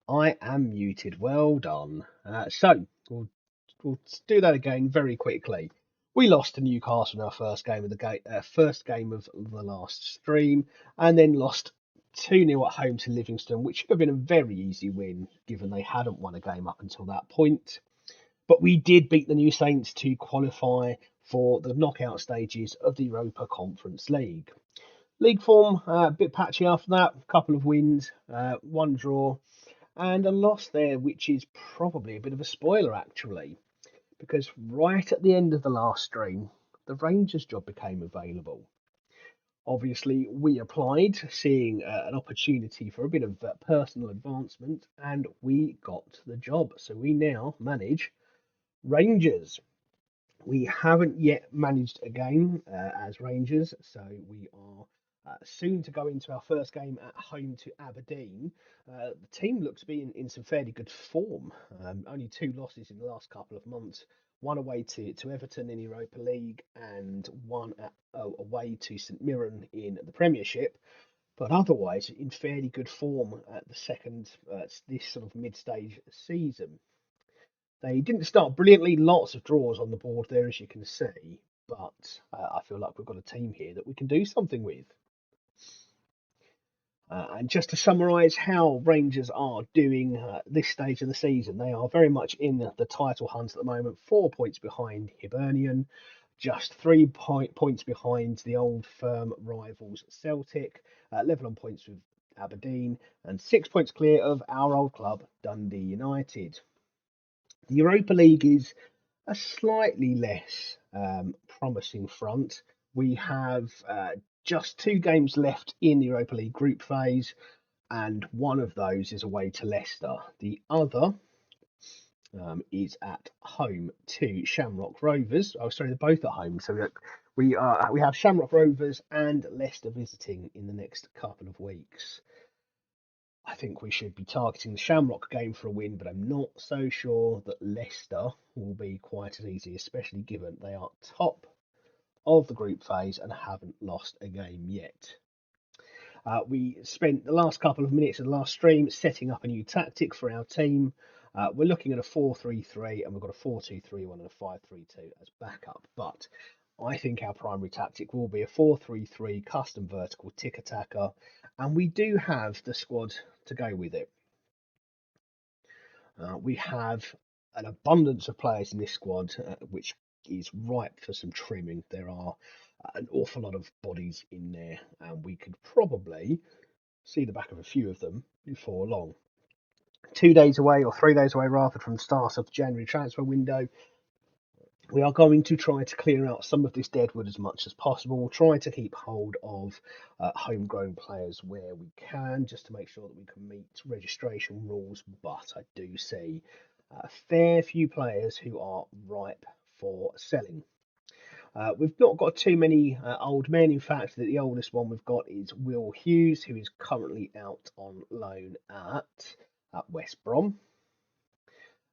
I am muted. Well done. We'll do that again very quickly. We lost to Newcastle in our first game of the last stream, and then lost 2-0 at home to Livingston, which should have been a very easy win given they hadn't won a game up until that point. But we did beat the New Saints to qualify for the knockout stages of the Europa Conference League. League form a bit patchy after that. A couple of wins, one draw, and a loss there, which is probably a bit of a spoiler actually, because right at the end of the last stream, the Rangers job became available. Obviously, we applied, seeing an opportunity for a bit of personal advancement, and we got the job. So we now manage Rangers. We haven't yet managed a game as Rangers, so we are soon to go into our first game at home to Aberdeen. The team looks to be in some fairly good form. Only two losses in the last couple of months. One away to Everton in Europa League and one away to St Mirren in the Premiership. But otherwise, in fairly good form at the second, this sort of mid-stage season. They didn't start brilliantly, lots of draws on the board there, as you can see, but I feel like we've got a team here that we can do something with. And just to summarise how Rangers are doing this stage of the season, they are very much in the title hunt at the moment, 4 points behind Hibernian, just 3 points behind the old firm rivals Celtic, level on points with Aberdeen, and 6 points clear of our old club, Dundee United. The Europa League is a slightly less promising front. We have just two games left in the Europa League group phase, and one of those is away to Leicester. The other is at home to Shamrock Rovers. Oh, sorry, they're both at home. So we have Shamrock Rovers and Leicester visiting in the next couple of weeks. I think we should be targeting the Shamrock game for a win, but I'm not so sure that Leicester will be quite as easy, especially given they are top of the group phase and haven't lost a game yet. We spent the last couple of minutes of the last stream setting up a new tactic for our team. We're looking at a 4-3-3, and we've got a 4-2-3-1 and a 5-3-2 as backup. But I think our primary tactic will be a 4-3-3 custom vertical tick attacker, and we do have the squad to go with it. We have an abundance of players in this squad, which is ripe for some trimming. There are an awful lot of bodies in there, and we could probably see the back of a few of them before long. 2 days away, or 3 days away rather, from the start of the January transfer window, we are going to try to clear out some of this deadwood as much as possible. We'll try to keep hold of homegrown players where we can, just to make sure that we can meet registration rules. But I do see a fair few players who are ripe for selling. We've not got too many old men. In fact, the oldest one we've got is Will Hughes, who is currently out on loan at West Brom.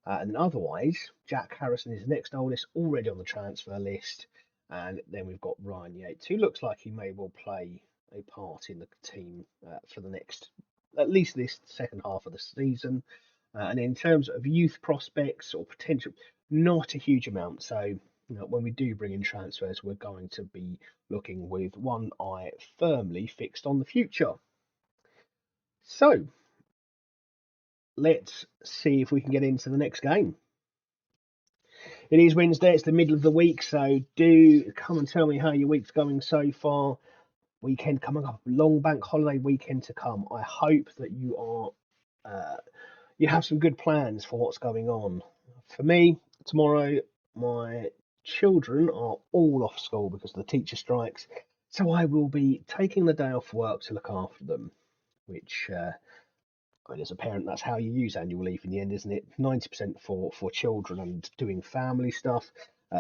And then otherwise, Jack Harrison is the next oldest, already on the transfer list. And then we've got Ryan Yates, who looks like he may well play a part in the team for the next, at least this second half of the season. And in terms of youth prospects or potential, not a huge amount. So, when we do bring in transfers, we're going to be looking with one eye firmly fixed on the future. So, let's see if we can get into the next game. It is Wednesday, it's the middle of the week, so do come and tell me how your week's going so far. Weekend coming up, long bank holiday weekend to come. I hope that you have some good plans for what's going on. For me, tomorrow my children are all off school because of the teacher strikes, so I will be taking the day off work to look after them, which I mean, as a parent, that's how you use annual leave in the end, isn't it? 90% for children and doing family stuff,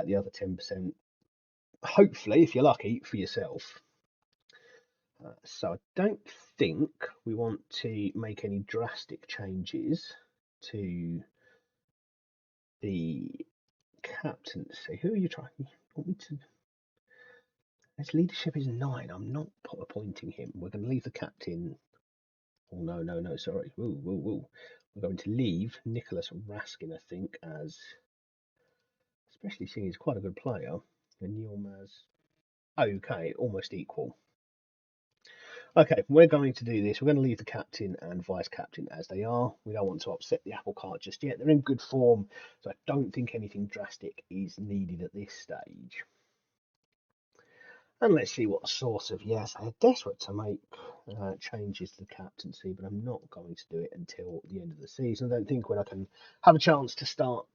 the other 10%, hopefully, if you're lucky, for yourself. So I don't think we want to make any drastic changes to the captaincy. Who are you trying? Want me to? His leadership is 9. I'm not appointing him. We're going to leave the captain. Oh no, no, no! Sorry. Woo, woo, woo. We're going to leave Nicholas Raskin, I think, as especially seeing he's quite a good player, and Yilmaz. Okay, almost equal. Okay, we're going to do this. We're going to leave the captain and vice captain as they are. We don't want to upset the apple cart just yet. They're in good form, so I don't think anything drastic is needed at this stage. And let's see what sort of, yes, they're desperate to make changes to the captaincy, but I'm not going to do it until the end of the season. I don't think when I can have a chance to start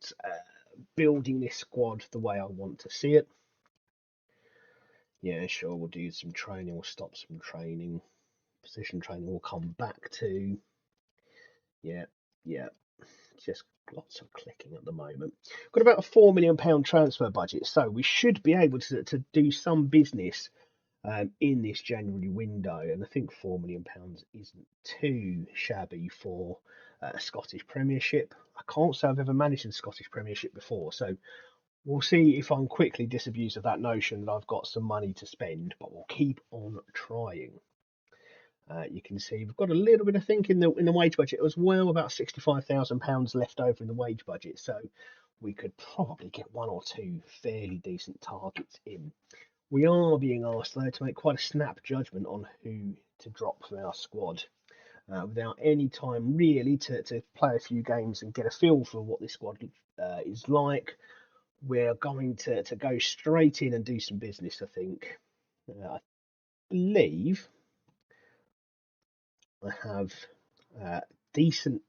building this squad the way I want to see it. Yeah, sure, we'll do some training, we'll stop some training. Position training we'll come back to. Yeah, yeah, just lots of clicking at the moment. Got about a £4 million transfer budget, so we should be able to do some business in this January window, and I think £4 million isn't too shabby for a Scottish Premiership. I can't say I've ever managed in the Scottish Premiership before, so we'll see if I'm quickly disabused of that notion that I've got some money to spend, but we'll keep on trying. You can see we've got a little bit, I think, in the wage budget as well, about £65,000 left over in the wage budget, so we could probably get one or two fairly decent targets in. We are being asked, though, to make quite a snap judgment on who to drop from our squad without any time really to play a few games and get a feel for what this squad is like. We're going to go straight in and do some business, I think. I believe I have uh, decent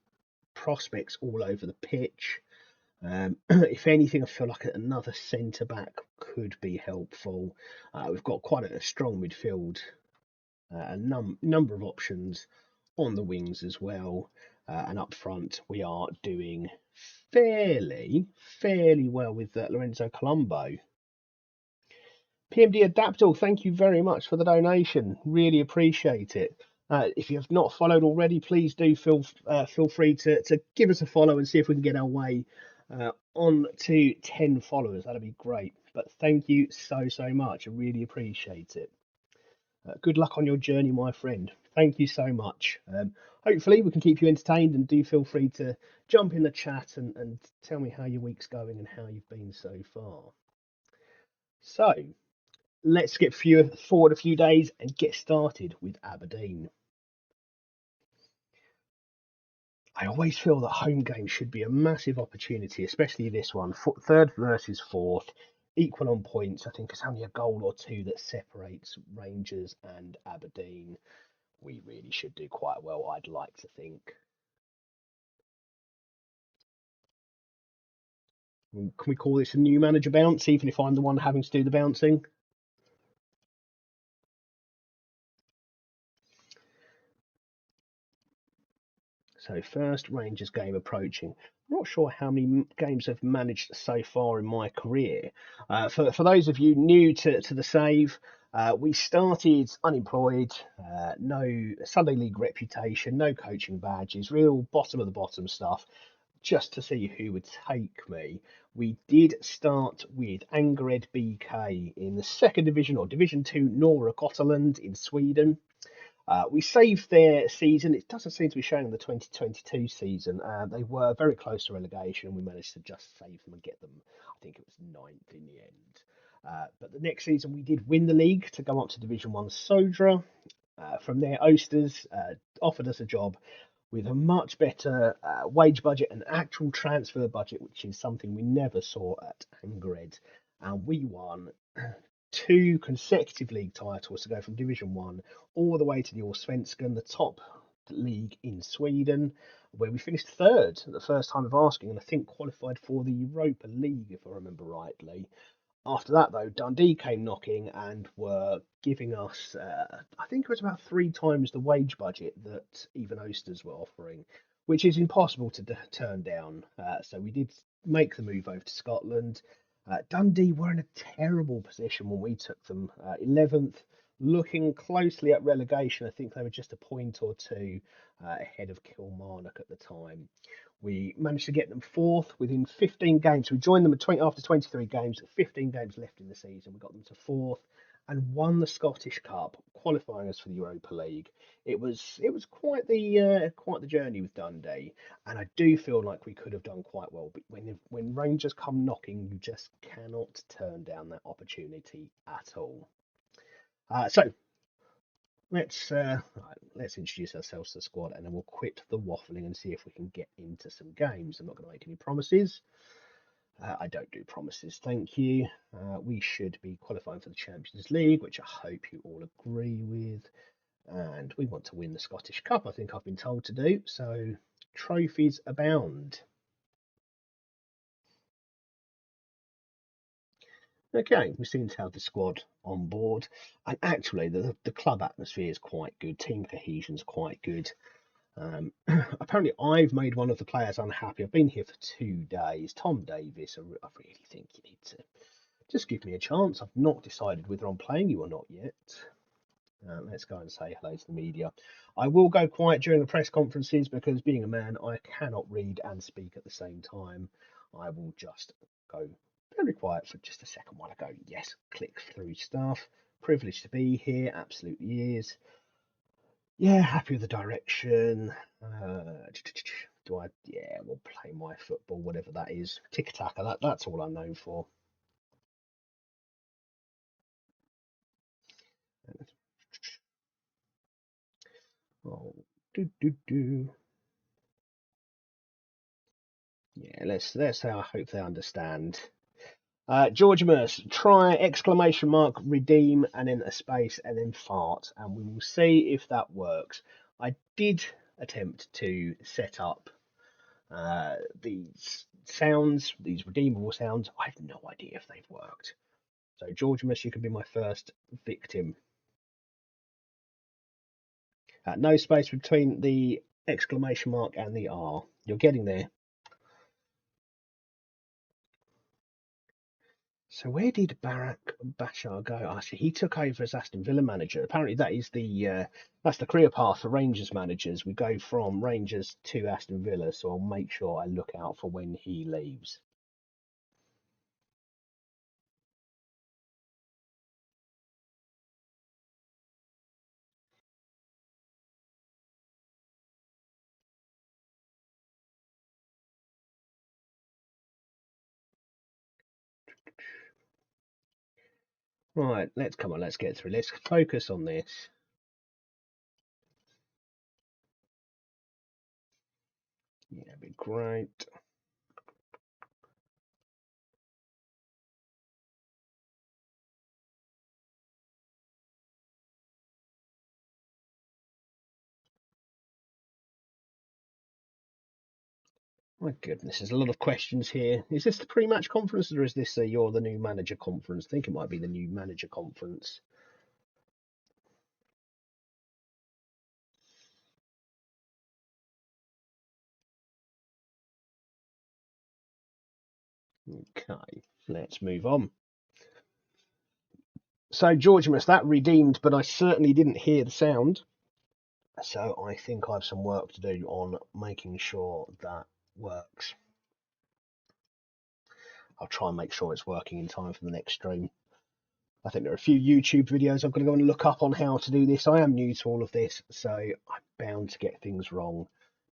prospects all over the pitch. If anything, I feel like another centre back could be helpful. We've got quite a strong midfield, a number of options on the wings as well, and up front we are doing fairly well with Lorenzo Colombo. PMD Adaptal, thank you very much for the donation. Really appreciate it. If you have not followed already, please do feel free to give us a follow and see if we can get our way on to 10 followers. That'd be great. But thank you so much. I really appreciate it. Good luck on your journey, my friend. Thank you so much. Hopefully, we can keep you entertained, and do feel free to jump in the chat and tell me how your week's going and how you've been so far. So, let's get forward a few days and get started with Aberdeen. I always feel that home games should be a massive opportunity, especially this one. Third versus fourth, equal on points. I think it's only a goal or two that separates Rangers and Aberdeen. We really should do quite well, I'd like to think. Can we call this a new manager bounce, even if I'm the one having to do the bouncing? So first Rangers game approaching. I'm not sure how many games I've managed so far in my career. For those of you new to the save, we started unemployed, no Sunday League reputation, no coaching badges, real bottom of the bottom stuff, just to see who would take me. We did start with Angered BK in the second division, or Division 2 Norra Gotland in Sweden. We saved their season. It doesn't seem to be showing the 2022 season. They were very close to relegation. We managed to just save them and get them. I think it was ninth in the end. But the next season we did win the league to go up to Division 1 Sodra. From there, Oasters offered us a job with a much better wage budget and actual transfer budget, which is something we never saw at Angered. And we won two consecutive league titles to go from Division 1 all the way to the Allsvenskan, the top league in Sweden, where we finished third at the first time of asking, and I think qualified for the Europa League, if I remember rightly. After that, though, Dundee came knocking and were giving us, I think it was about three times the wage budget that even Oasters were offering, which is impossible to turn down. So we did make the move over to Scotland. Dundee were in a terrible position when we took them, 11th, looking closely at relegation. I think they were just a point or two ahead of Kilmarnock at the time. We managed to get them fourth within 15 games. We joined them after 23 games, 15 games left in the season. We got them to fourth, and won the Scottish Cup, qualifying us for the Europa League. It was quite the journey with Dundee, and I do feel like we could have done quite well. But when Rangers come knocking, you just cannot turn down that opportunity at all. So let's introduce ourselves to the squad, and then we'll quit the waffling and see if we can get into some games. I'm not going to make any promises. I don't do promises, thank you. We should be qualifying for the Champions League, which I hope you all agree with. And we want to win the Scottish Cup, I think I've been told to do. So trophies abound. Okay, we seem to have the squad on board. And actually, the club atmosphere is quite good. Team cohesion's quite good. Apparently, I've made one of the players unhappy. I've been here for 2 days. Tom Davis, I really think you need to just give me a chance. I've not decided whether I'm playing you or not yet. Let's go and say hello to the media. I will go quiet during the press conferences because, being a man, I cannot read and speak at the same time. I will just go very quiet for just a second while I go, yes, click through stuff. Privileged to be here, absolutely is. Yeah, happy with the direction. Do I? Yeah, we'll play my football, whatever that is. Tick tacker, that's all I'm known for. Oh, do. Yeah, let's say I hope they understand. Georgimus, try exclamation mark, redeem, and then a space, and then fart, and we will see if that works. I did attempt to set up these sounds, these redeemable sounds. I have no idea if they've worked. So, Georgimus, you can be my first victim. No space between the exclamation mark and the R. You're getting there. So where did Barak Bashar go? Actually, he took over as Aston Villa manager. Apparently, that's the career path for Rangers managers. We go from Rangers to Aston Villa, so I'll make sure I look out for when he leaves. Right, let's get through. Let's focus on this. Yeah, it'd be great. My goodness, there's a lot of questions here. Is this the pre-match conference or is this you're the new manager conference? I think it might be the new manager conference. Okay, let's move on. So, Georgimus, that redeemed, but I certainly didn't hear the sound. So, I think I have some work to do on making sure that works. I'll try and make sure it's working in time for the next stream. I think there are a few YouTube videos I'm going to go and look up on how to do this. I am new to all of this, so I'm bound to get things wrong.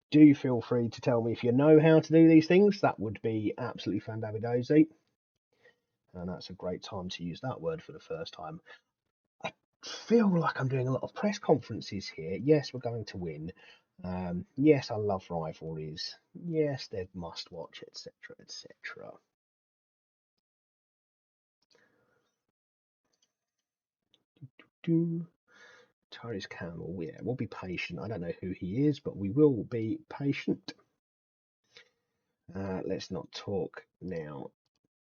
Do feel free to tell me if you know how to do these things. That would be absolutely fandabidozy. And that's a great time to use that word for the first time. I feel like I'm doing a lot of press conferences here. Yes, we're going to win. Yes, I love rivalries. Yes, they're must watch, etc., etc. Do Tyrese Campbell, yeah, we'll be patient. I don't know who he is, but we will be patient. Let's not talk now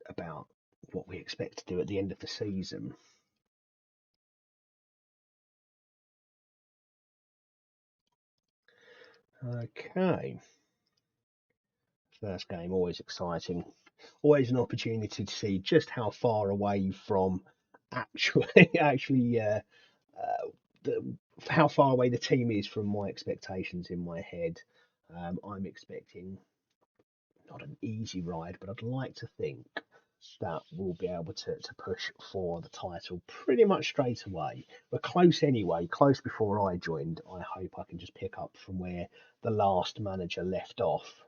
about what we expect to do at the end of the season. Okay. First game, always exciting. Always an opportunity to see just how far away from actually the, how far away the team is from my expectations in my head. I'm expecting not an easy ride, but I'd like to think. that will be able to push for the title pretty much straight away. We're close anyway, close before I joined. I hope I can just pick up from where the last manager left off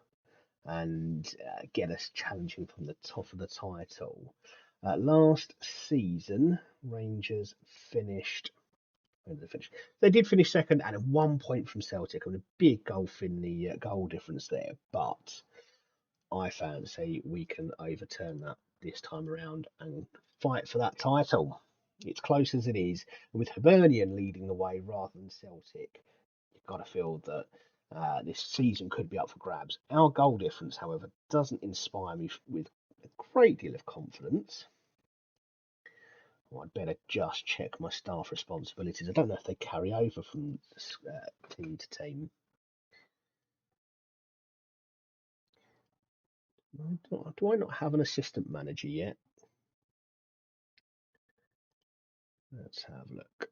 and get us challenging from the top of the title. Last season, Rangers finished. Where did they finish? They did finish second and 1 point from Celtic, and a big gulf in the goal difference there. But I fancy we can overturn that this time around and fight for that title. It's close as it is, with Hibernian leading the way rather than Celtic. You've got to feel that this season could be up for grabs. Our goal difference, however, doesn't inspire me with a great deal of confidence. Well, I'd better just check my staff responsibilities. I don't know if they carry over from team to team. Do I not have an assistant manager yet? Let's have a look.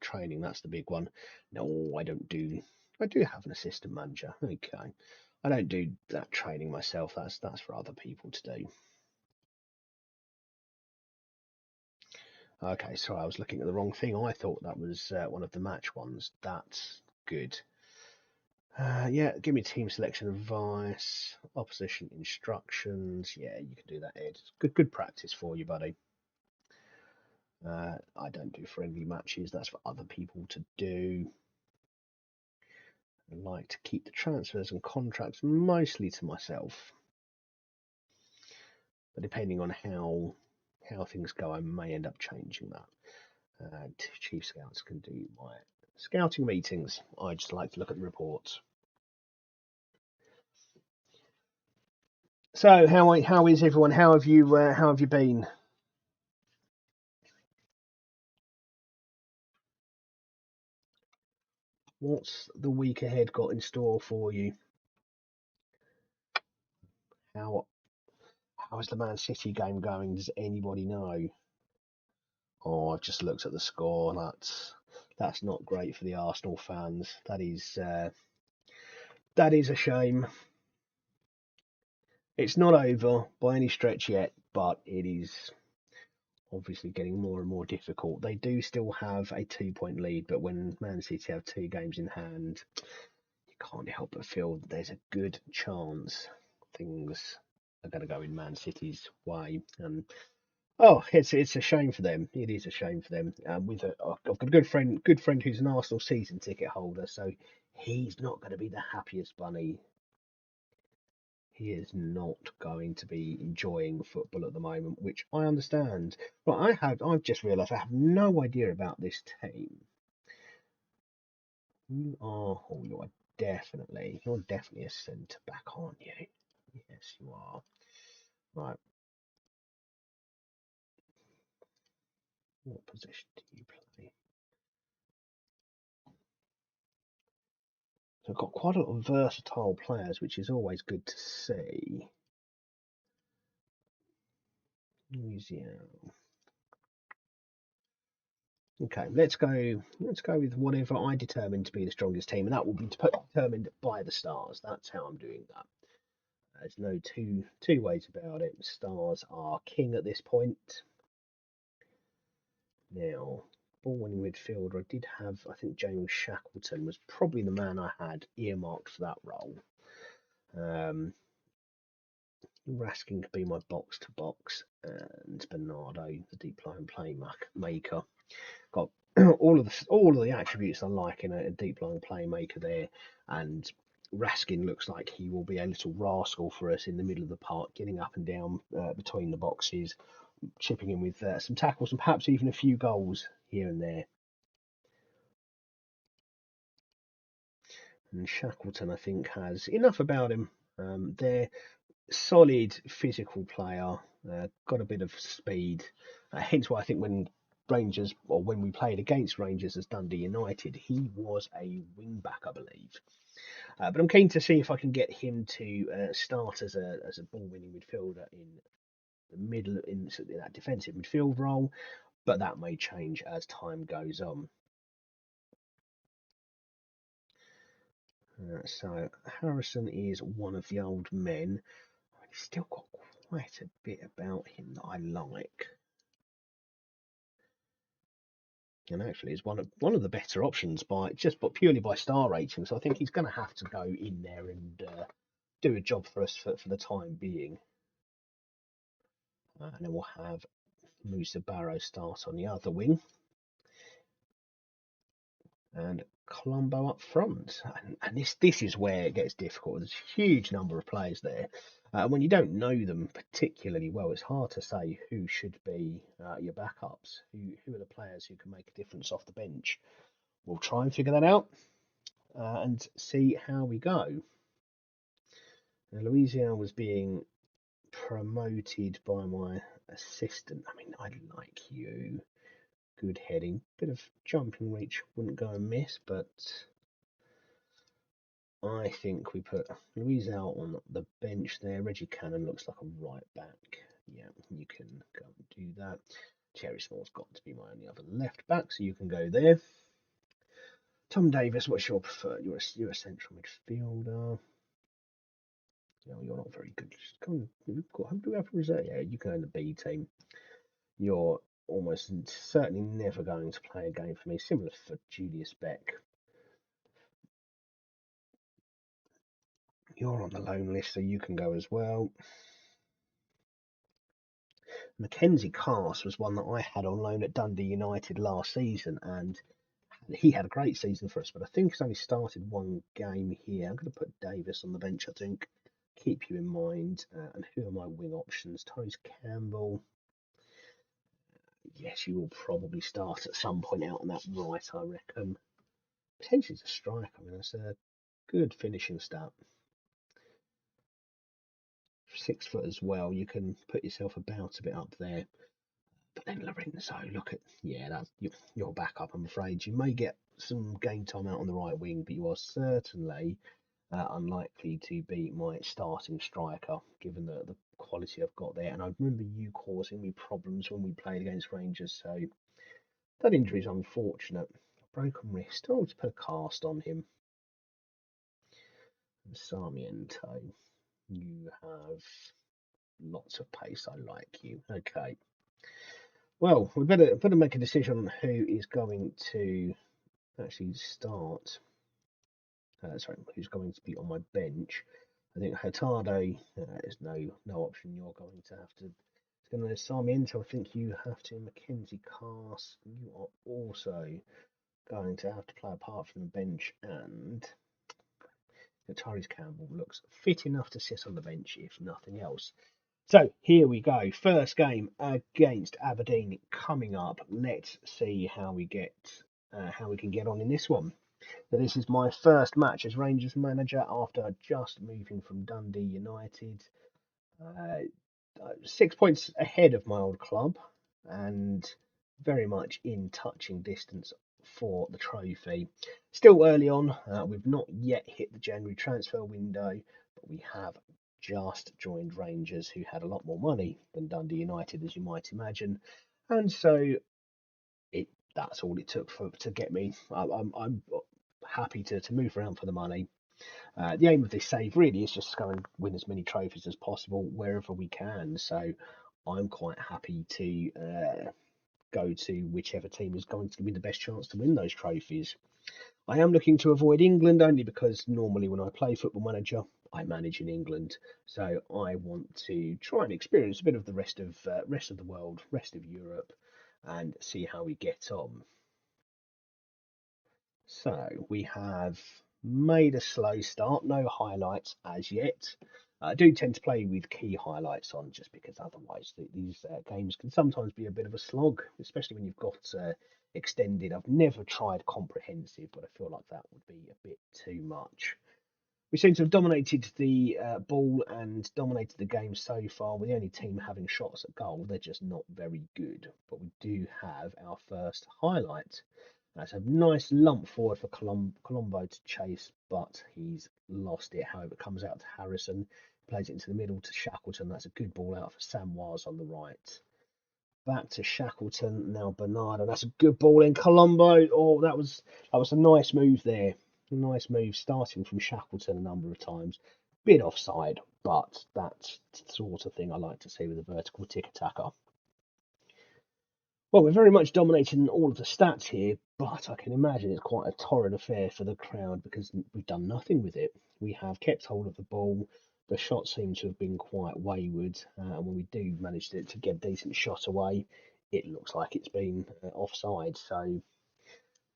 Training, that's the big one. No, I don't do. I do have an assistant manager. Okay. I don't do that training myself. That's for other people to do. Okay, sorry, I was looking at the wrong thing. I thought that was one of the match ones. That's good. Yeah, give me team selection advice, opposition instructions. Yeah, you can do that, Ed. Good practice for you, buddy. I don't do friendly matches. That's for other people to do. I like to keep the transfers and contracts mostly to myself. But depending on how things go, I may end up changing that. Chief scouts can do my scouting meetings. I just like to look at the reports. So how is everyone? How have you been? What's the week ahead got in store for you? How how is the Man City game going? Does anybody know? Oh, I've just looked at the score. That's not great for the Arsenal fans. That is a shame. It's not over by any stretch yet, but it is obviously getting more and more difficult. They do still have a 2 point lead, but when Man City have two games in hand, you can't help but feel that there's a good chance things are going to go in Man City's way. And oh, it's a shame for them. It is a shame for them. I've got a good friend who's an Arsenal season ticket holder, so he's not going to be the happiest bunny. He is not going to be enjoying football at the moment, which I understand. But I've just realised I have no idea about this team. You're definitely a centre back, aren't you? Yes, you are. Right, what position do you play? So I've got quite a lot of versatile players, which is always good to see. Louisiana. Okay, let's go. Let's go with whatever I determine to be the strongest team, and that will be determined by the stars. That's how I'm doing that. There's no two ways about it. Stars are king at this point. Now, ball winning midfielder. I did have. I think James Shackleton was probably the man I had earmarked for that role. Raskin could be my box to box, and Bernardo, the deep line playmaker. Got all of the attributes I like in a deep line playmaker there, and Raskin looks like he will be a little rascal for us in the middle of the park, getting up and down between the boxes, chipping in with some tackles and perhaps even a few goals here and there. And Shackleton, I think, has enough about him. They're solid physical player, got a bit of speed. Hence why I think when we played against Rangers as Dundee United, he was a wing back, I believe. But I'm keen to see if I can get him to start as a ball winning midfielder in the middle in that defensive midfield role. But that may change as time goes on. So Harrison is one of the old men. He's still got quite a bit about him that I like. And actually is one of the better options but purely by star rating. So I think he's going to have to go in there and do a job for us for the time being. And then we'll have Musa Barrow start on the other wing, and Colombo up front. And this is where it gets difficult. There's a huge number of players there. When you don't know them particularly well, it's hard to say who should be your backups, who are the players who can make a difference off the bench. We'll try and figure that out and see how we go. Now, Louisiana was being promoted by my assistant. I mean, I like you. Good heading. Bit of jumping reach wouldn't go amiss, but I think we put Louise out on the bench there. Reggie Cannon looks like a right back. Yeah, you can go and do that. Terry Small's got to be my only other left back, so you can go there. Tom Davis, what's your preferred? You're a central midfielder. No, you're not very good. Just come on, how do we have a reserve? Yeah, you can go in the B team. You're almost certainly never going to play a game for me. Similar for Julius Beck. You're on the loan list, so you can go as well. Mackenzie Cast was one that I had on loan at Dundee United last season, and he had a great season for us, but I think he's only started one game here. I'm going to put Davis on the bench, I think. Keep you in mind. And who are my wing options? Tyrese Campbell. Yes, you will probably start at some point out on that right, I reckon. Potentially as a striker. I mean, that's a good finishing stat. 6 foot as well. You can put yourself about a bit up there. But then Lorenzo, look at, yeah, that's your backup, I'm afraid. You may get some game time out on the right wing, but you are certainly unlikely to be my starting striker, given the quality I've got there. And I remember you causing me problems when we played against Rangers, so that injury is unfortunate. Broken wrist. Oh, let's put a cast on him. Sarmiento, you have lots of pace. I like you. Okay. Well, we better make a decision on who is going to actually start. Sorry, who's going to be on my bench? I think Hurtado is no option. You're going to have to. It's going to Sarmiento. I think you have to. Mackenzie Cast. You are also going to have to play apart from the bench, and Tyrese Campbell looks fit enough to sit on the bench if nothing else. So here we go. First game against Aberdeen coming up. Let's see how we can get on in this one. So this is my first match as Rangers manager after just moving from Dundee United. 6 points ahead of my old club and very much in touching distance for the trophy. Still early on, we've not yet hit the January transfer window, but we have just joined Rangers, who had a lot more money than Dundee United, as you might imagine, and so that's all it took to get me. I'm happy to move around for the money. The aim of this save really is just to go and win as many trophies as possible wherever we can. So I'm quite happy to go to whichever team is going to give me the best chance to win those trophies. I am looking to avoid England only because normally when I play Football Manager, I manage in England. So I want to try and experience a bit of the rest of the world, rest of Europe, and see how we get on. So we have made a slow start, no highlights as yet. I do tend to play with key highlights on just because otherwise these games can sometimes be a bit of a slog, especially when you've got extended. I've never tried comprehensive, but I feel like that would be a bit too much. We seem to have dominated the ball and dominated the game so far. We're the only team having shots at goal. They're just not very good. But we do have our first highlight. That's a nice lump forward for Colombo to chase, but he's lost it. However, it comes out to Harrison, plays it into the middle to Shackleton. That's a good ball out for Samwise on the right. Back to Shackleton, now Bernardo. That's a good ball in Colombo. Oh, that was a nice move there. A nice move starting from Shackleton a number of times. Bit offside, but that's the sort of thing I like to see with a vertical tick attacker. Well, we're very much dominating all of the stats here, but I can imagine it's quite a torrid affair for the crowd because we've done nothing with it. We have kept hold of the ball. The shots seem to have been quite wayward, and when we do manage to get a decent shot away, it looks like it's been offside. So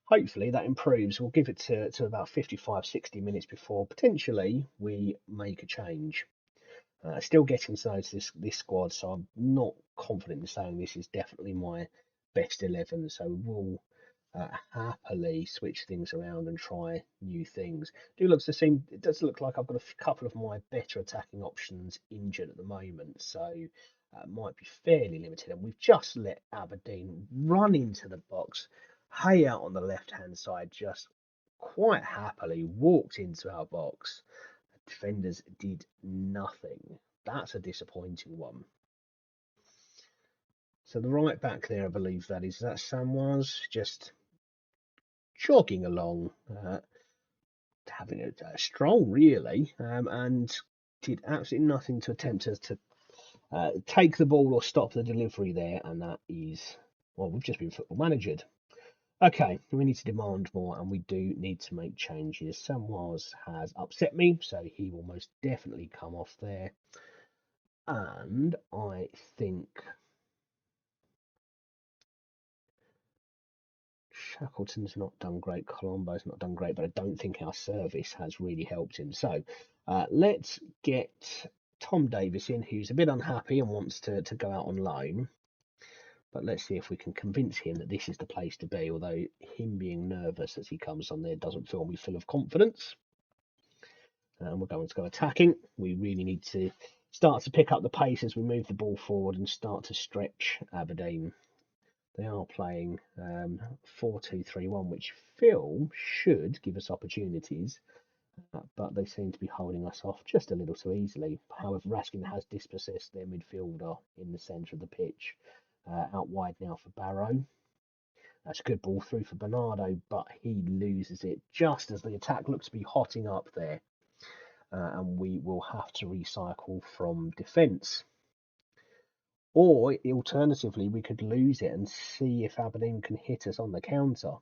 hopefully that improves. We'll give it to about 55, 60 minutes before potentially we make a change. Still getting to know this squad, so I'm not confident in saying this is definitely my best 11. So we'll happily switch things around and try new things. It does look like I've got a couple of my better attacking options injured at the moment, so might be fairly limited. And we've just let Aberdeen run into the box. Hay out on the left hand side, just quite happily walked into our box. Defenders did nothing. That's a disappointing one. So the right back there, I believe that Sam was just jogging along, having a stroll really, and did absolutely nothing to attempt to take the ball or stop the delivery there, and that is, well, we've just been football managered. Okay, we need to demand more, and we do need to make changes. Samwaz has upset me, so he will most definitely come off there. And I think Shackleton's not done great, Colombo's not done great, but I don't think our service has really helped him. So let's get Tom Davis in, who's a bit unhappy and wants to go out on loan. But let's see if we can convince him that this is the place to be, although him being nervous as he comes on there doesn't fill me full of confidence. And we're going to go attacking. We really need to start to pick up the pace as we move the ball forward and start to stretch Aberdeen. They are playing 4-2-3-1, which Phil should give us opportunities, but they seem to be holding us off just a little too easily. However, Raskin has dispossessed their midfielder in the centre of the pitch. Out wide now for Barrow. That's a good ball through for Bernardo, but he loses it just as the attack looks to be hotting up there. And we will have to recycle from defence. Or alternatively, we could lose it and see if Aberdeen can hit us on the counter.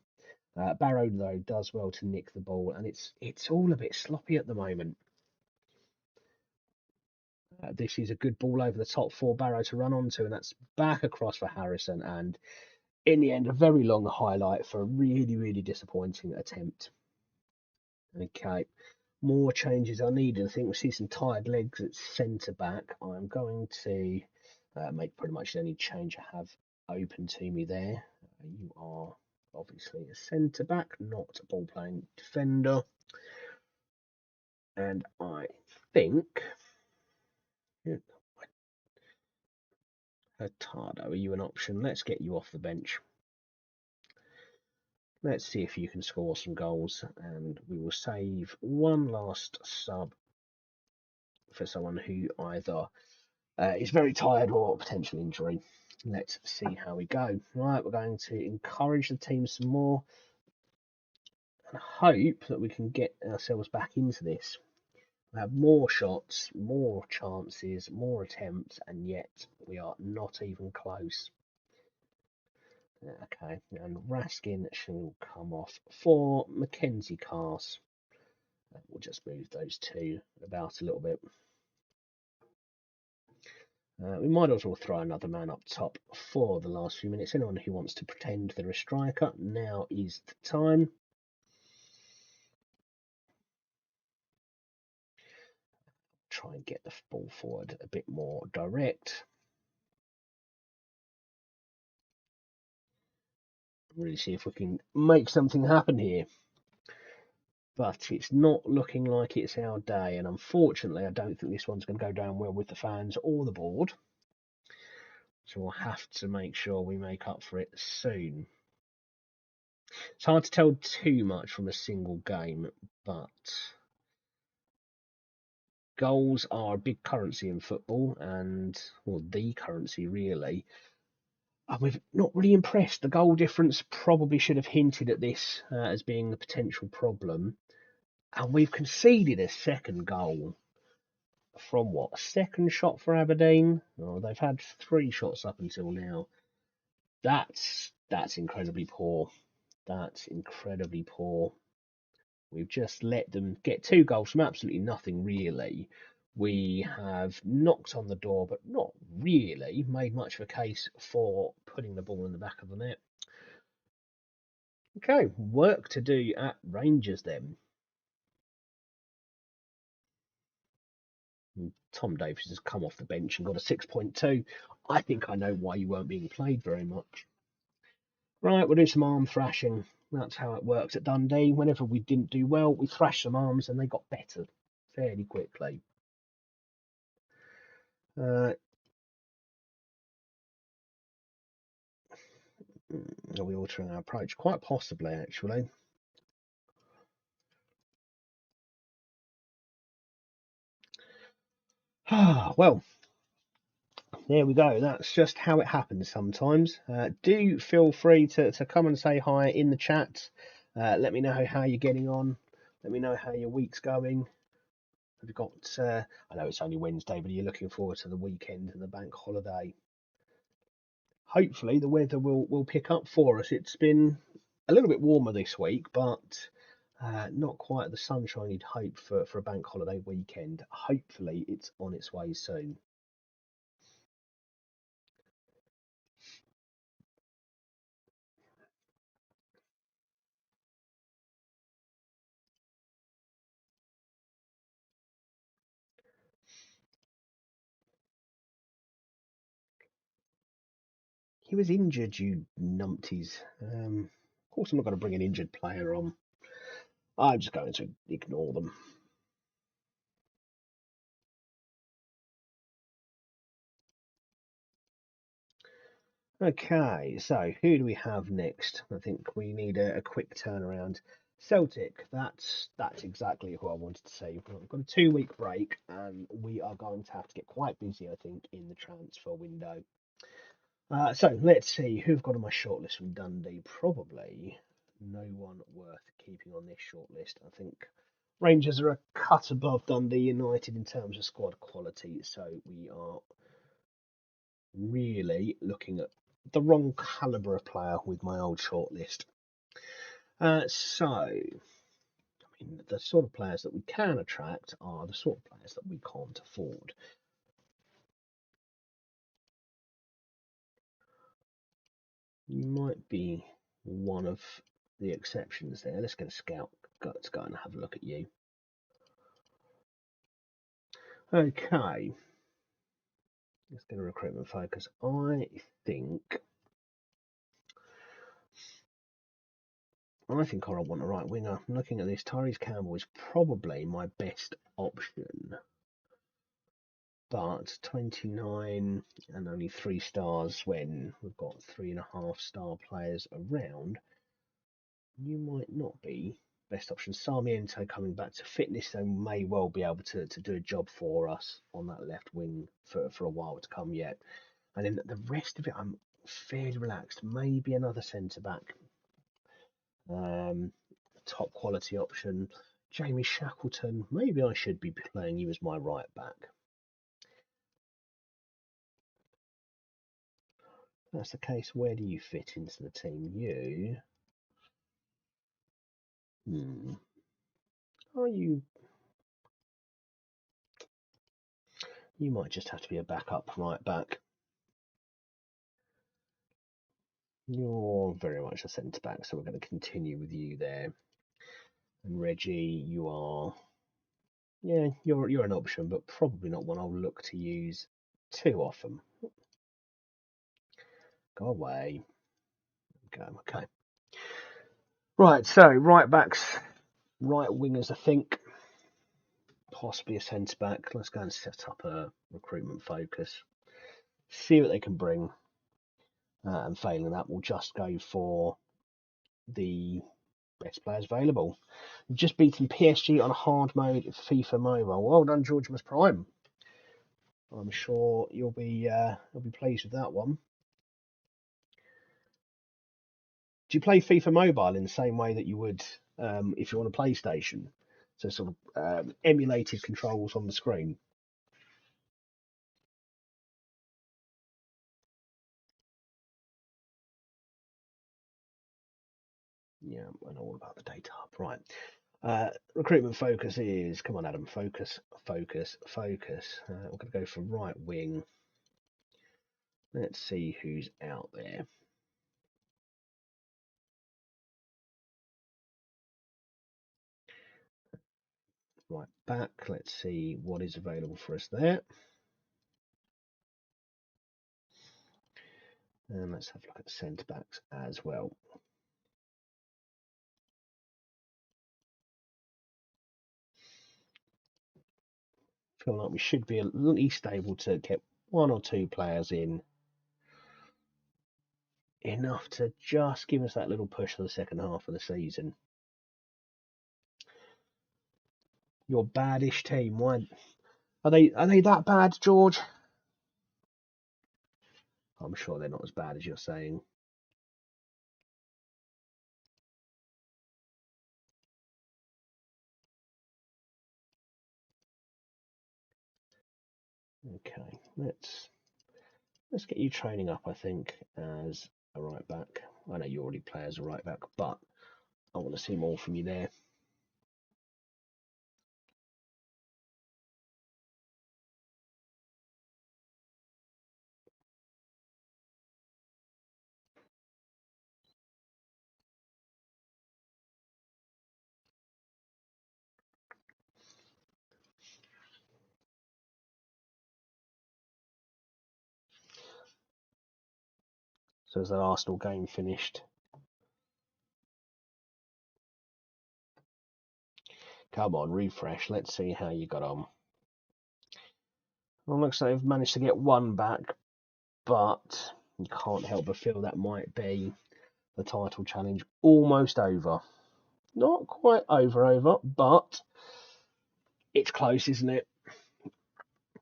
Barrow, though, does well to nick the ball, and it's all a bit sloppy at the moment. This is a good ball over the top for Barrow to run onto, and that's back across for Harrison. And in the end, a very long highlight for a really, really disappointing attempt. Okay, more changes are needed. I think we see some tired legs at centre back. I'm going to make pretty much any change I have open to me there. You are obviously a centre back, not a ball playing defender. And I think Hurtado, are you an option? Let's get you off the bench. Let's see if you can score some goals, and we will save one last sub for someone who either is very tired or potential injury. Let's see how we go. Right, we're going to encourage the team some more and hope that we can get ourselves back into this. We have more shots, more chances, more attempts, and yet we are not even close. Okay, and Raskin shall come off for Mackenzie Cars. We'll just move those two about a little bit. We might as well throw another man up top for the last few minutes. Anyone who wants to pretend they're a striker, now is the time. Try and get the ball forward a bit more direct. Really see if we can make something happen here. But it's not looking like it's our day, and unfortunately, I don't think this one's going to go down well with the fans or the board. So we'll have to make sure we make up for it soon. It's hard to tell too much from a single game, but goals are a big currency in football, and well, the currency really. And we've not really impressed. The goal difference probably should have hinted at this as being the potential problem. And we've conceded a second goal. from what? Second shot for Aberdeen? Oh, they've had 3 shots up until now. That's incredibly poor. That's incredibly poor. We've just let them get 2 goals from absolutely nothing, really. We have knocked on the door, but not really made much of a case for putting the ball in the back of the net. Okay, work to do at Rangers then. Tom Davies has come off the bench and got a 6.2. I think I know why you weren't being played very much. Right, we'll do some arm thrashing. That's how it works at Dundee. Whenever we didn't do well, we thrashed some arms and they got better fairly quickly. Are we altering our approach? Quite possibly, actually. Well, there we go. That's just how it happens sometimes. Do feel free to come and say hi in the chat. Let me know how you're getting on. Let me know how your week's going. Have you got, I know it's only Wednesday, but are you looking forward to the weekend and the bank holiday? Hopefully the weather will pick up for us. It's been a little bit warmer this week, but not quite the sunshine you'd hope for a bank holiday weekend. Hopefully it's on its way soon. He was injured, you numpties. Of course I'm not going to bring an injured player on. I'm just going to ignore them. Okay, so who do we have next? I think we need a quick turnaround. Celtic, that's exactly who I wanted to say. We've got a 2 week break, and we are going to have to get quite busy, I think, in the transfer window. So let's see who I've got on my shortlist from Dundee. Probably no one worth keeping on this shortlist. I think Rangers are a cut above Dundee United in terms of squad quality, so we are really looking at the wrong calibre of player with my old shortlist. So, I mean, the sort of players that we can attract are the sort of players that we can't afford. You might be one of the exceptions there. Let's get a scout. Let's go and have a look at you. Okay. Let's get a recruitment focus. I think I want a right winger. I'm looking at this. Tyrese Campbell is probably my best option. But 29 and only 3 stars when we've got 3.5 star players around, you might not be best option. Sarmiento coming back to fitness, so may well be able to do a job for us on that left wing for a while to come yet. And then the rest of it, I'm fairly relaxed. Maybe another centre back, top quality option. Jamie Shackleton. Maybe I should be playing you as my right back. If that's the case, where do you fit into the team? Are you? You might just have to be a backup right back. You're very much a centre back, so we're going to continue with you there. And Reggie, you are, yeah, you're an option, but probably not one I'll look to use too often. Go away. Go. Okay. Right. So right backs, right wingers. I think possibly a centre back. Let's go and set up a recruitment focus. See what they can bring. And failing that, we'll just go for the best players available. We've just beaten PSG on a hard mode FIFA Mobile. Well done, Georgimus Prime. I'm sure you'll be pleased with that one. Do you play FIFA Mobile in the same way that you would if you're on a PlayStation? So sort of emulated controls on the screen. Yeah, I know all about the data hub. Right. Recruitment focus is, come on, Adam, focus, focus, focus. We're going to go for right wing. Let's see who's out there. Right back, let's see what is available for us there. And let's have a look at centre backs as well. Feel like we should be at least able to get one or two players in, enough to just give us that little push for the second half of the season. Your baddish team, why are they that bad, George? I'm sure they're not as bad as you're saying. Okay, let's get you training up, I think, as a right back. I know you already play as a right back, but I want to see more from you there. So as that Arsenal game finished, come on, refresh. Let's see how you got on. Well, looks like they've managed to get one back, but you can't help but feel that might be the title challenge almost over. Not quite over, but it's close, isn't it?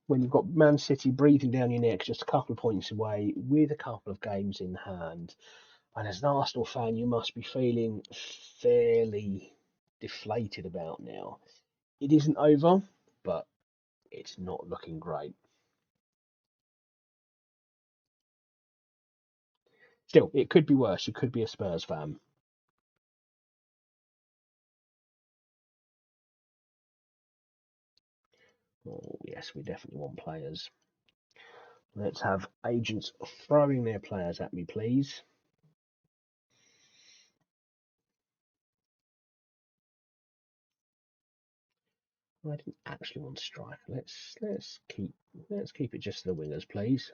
When you've got Man City breathing down your neck, just a couple of points away, with a couple of games in hand, and as an Arsenal fan, you must be feeling fairly deflated about now. It isn't over, but it's not looking great. Still, it could be worse. You could be a Spurs fan. Oh, yes, we definitely want players. Let's have agents throwing their players at me, please. I didn't actually want to strike. Let's keep it just to the wingers, please.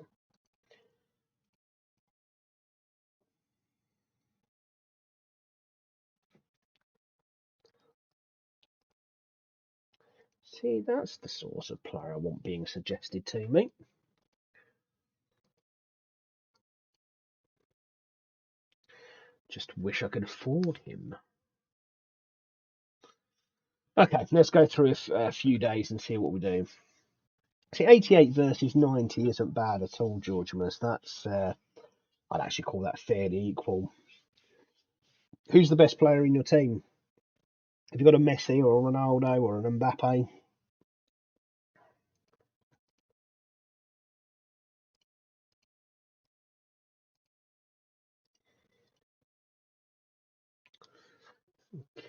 See, that's the sort of player I want being suggested to me. Just wish I could afford him. Okay, let's go through a few days and see what we do. See, 88 versus 90 isn't bad at all, Georgimus. That's I'd actually call that fairly equal. Who's the best player in your team? Have you got a Messi or a Ronaldo or an Mbappe?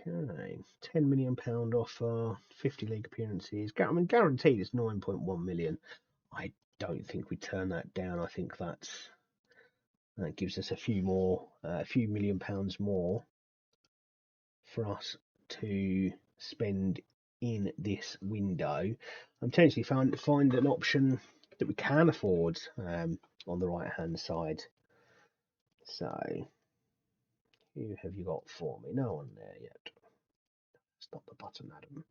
Okay, £10 million offer, 50 league appearances. I mean, guaranteed is 9.1 million. I don't think we turn that down. I think that gives us a few £1 million more for us to spend in this window, and potentially find an option that we can afford on the right hand side. So, who have you got for me? No one there yet. Stop the button, Adam.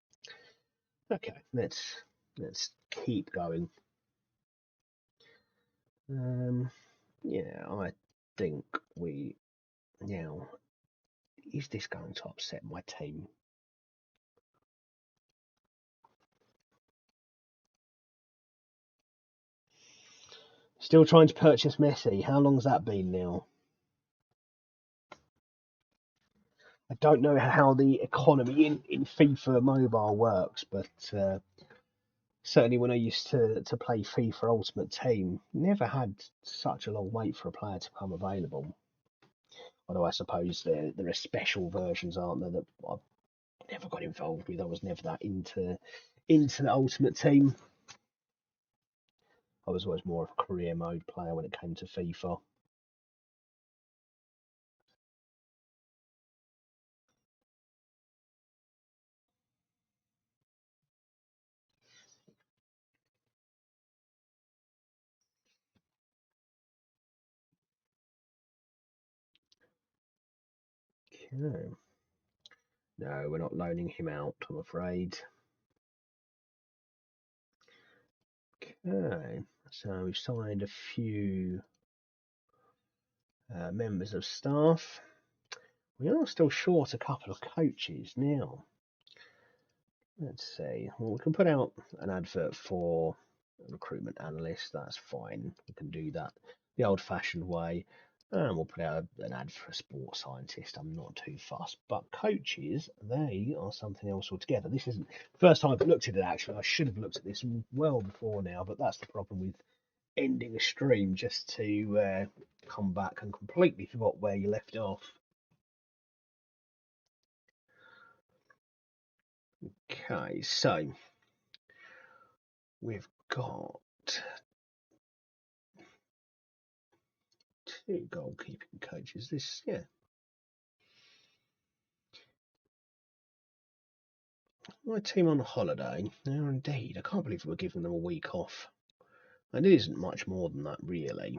Okay, let's keep going. Yeah, I think we now. Is this going to upset my team? Still trying to purchase Messi. How long's that been now? I don't know how the economy in FIFA Mobile works, but certainly when I used to play FIFA Ultimate Team, never had such a long wait for a player to become available. Although I suppose there are special versions, aren't there, that I never got involved with. I was never that into the Ultimate Team. I was always more of a career mode player when it came to FIFA. Okay. No, we're not loaning him out, I'm afraid. Okay, so we've signed a few members of staff. We are still short a couple of coaches now. Let's see. Well, we can put out an advert for a recruitment analyst. That's fine. We can do that the old-fashioned way. And we'll put out an ad for a sports scientist. I'm not too fussed. But coaches, they are something else altogether. This isn't the first time I've looked at it, actually. I should have looked at this well before now, but that's the problem with ending a stream, just to come back and completely forgot where you left off. Okay, so we've got two goalkeeping coaches. This, yeah. My team on holiday. Now, indeed, I can't believe we're giving them a week off. And it isn't much more than that, really.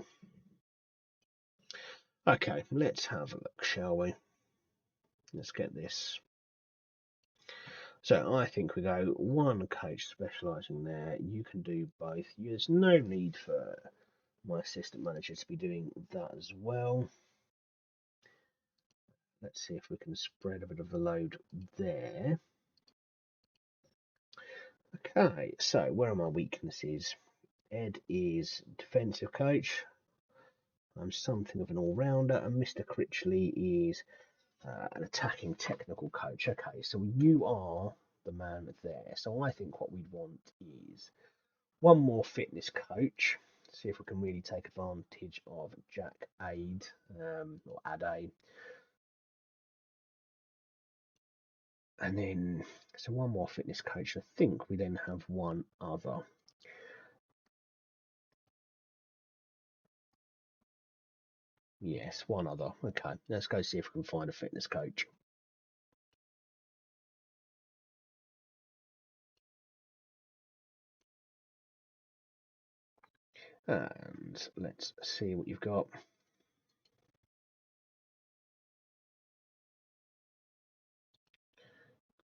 Okay, let's have a look, shall we? Let's get this. So I think we go one coach specialising there. You can do both. There's no need for my assistant manager to be doing that as well. Let's see if we can spread a bit of the load there. Okay, so where are my weaknesses? Ed is defensive coach. I'm something of an all-rounder, and Mr. Critchley is an attacking technical coach. Okay, so you are the man there. So I think what we'd want is one more fitness coach. See if we can really take advantage of Jack Aid or Ade. And then, so one more fitness coach. I think we then have one other. Yes, one other. Okay, let's go see if we can find a fitness coach. And let's see what you've got.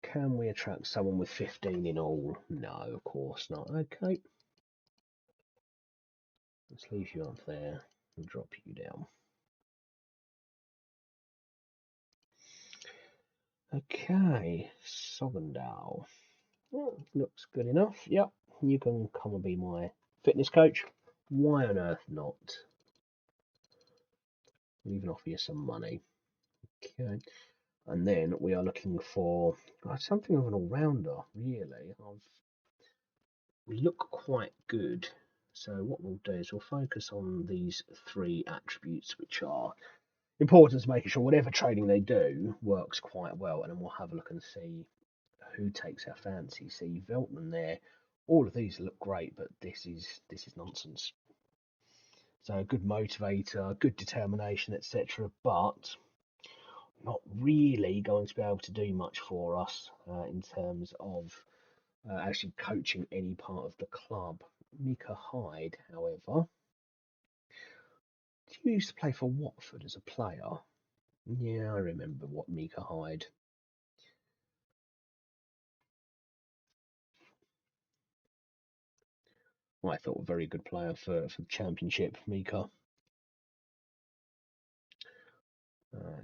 Can we attract someone with 15 in all? No, of course not. Okay. Let's leave you up there and drop you down. Okay, Sogndal. Well, looks good enough. Yep, you can come and be my fitness coach. Why on earth not? We'll even offer you some money. Okay. And then we are looking for something of an all-rounder, really. We look quite good. So what we'll do is we'll focus on these three attributes, which are important to making sure whatever training they do works quite well. And then we'll have a look and see who takes our fancy. See Veltman there. All of these look great, but this is nonsense. So a good motivator, good determination, etc. But not really going to be able to do much for us in terms of actually coaching any part of the club. Mika Hyde, however, you used to play for Watford as a player. Yeah, I remember what Mika Hyde. I thought a very good player for the Championship, Mika.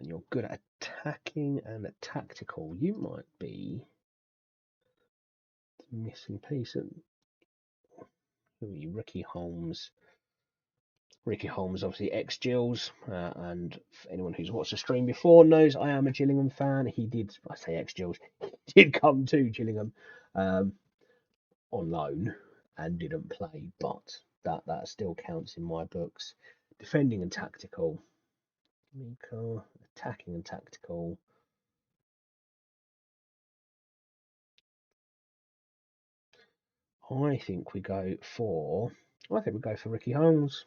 You're good at attacking and at tactical. You might be the missing piece. And Ricky Holmes. Ricky Holmes, obviously ex Gills, and for anyone who's watched the stream before knows I am a Gillingham fan. He did, I say ex Gills, he did come to Gillingham um, on loan and didn't play, but that still counts in my books. Defending and tactical. Mika, attacking and tactical. I think we go for Ricky Holmes.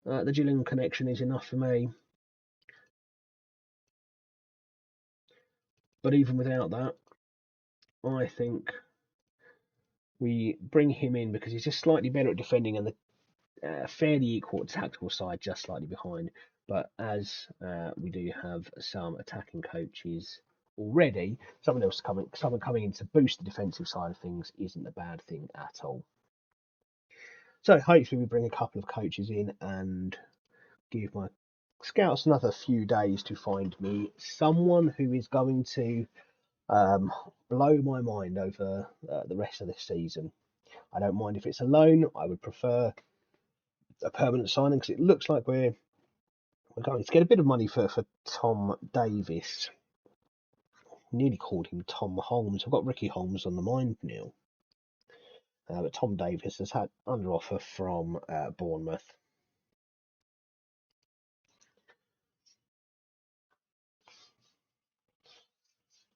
The Gillingham connection is enough for me. But even without that, I think we bring him in because he's just slightly better at defending and the fairly equal tactical side, just slightly behind. But as we do have some attacking coaches already, someone coming in to boost the defensive side of things isn't a bad thing at all. So hopefully we bring a couple of coaches in and give my scouts another few days to find me someone who is going to blow my mind over the rest of this season. I don't mind if it's a loan. I would prefer a permanent signing because it looks like we're going to get a bit of money for Tom Davis. Nearly called him Tom Holmes. I've got Ricky Holmes on the mind now. But Tom Davis has had under offer from Bournemouth.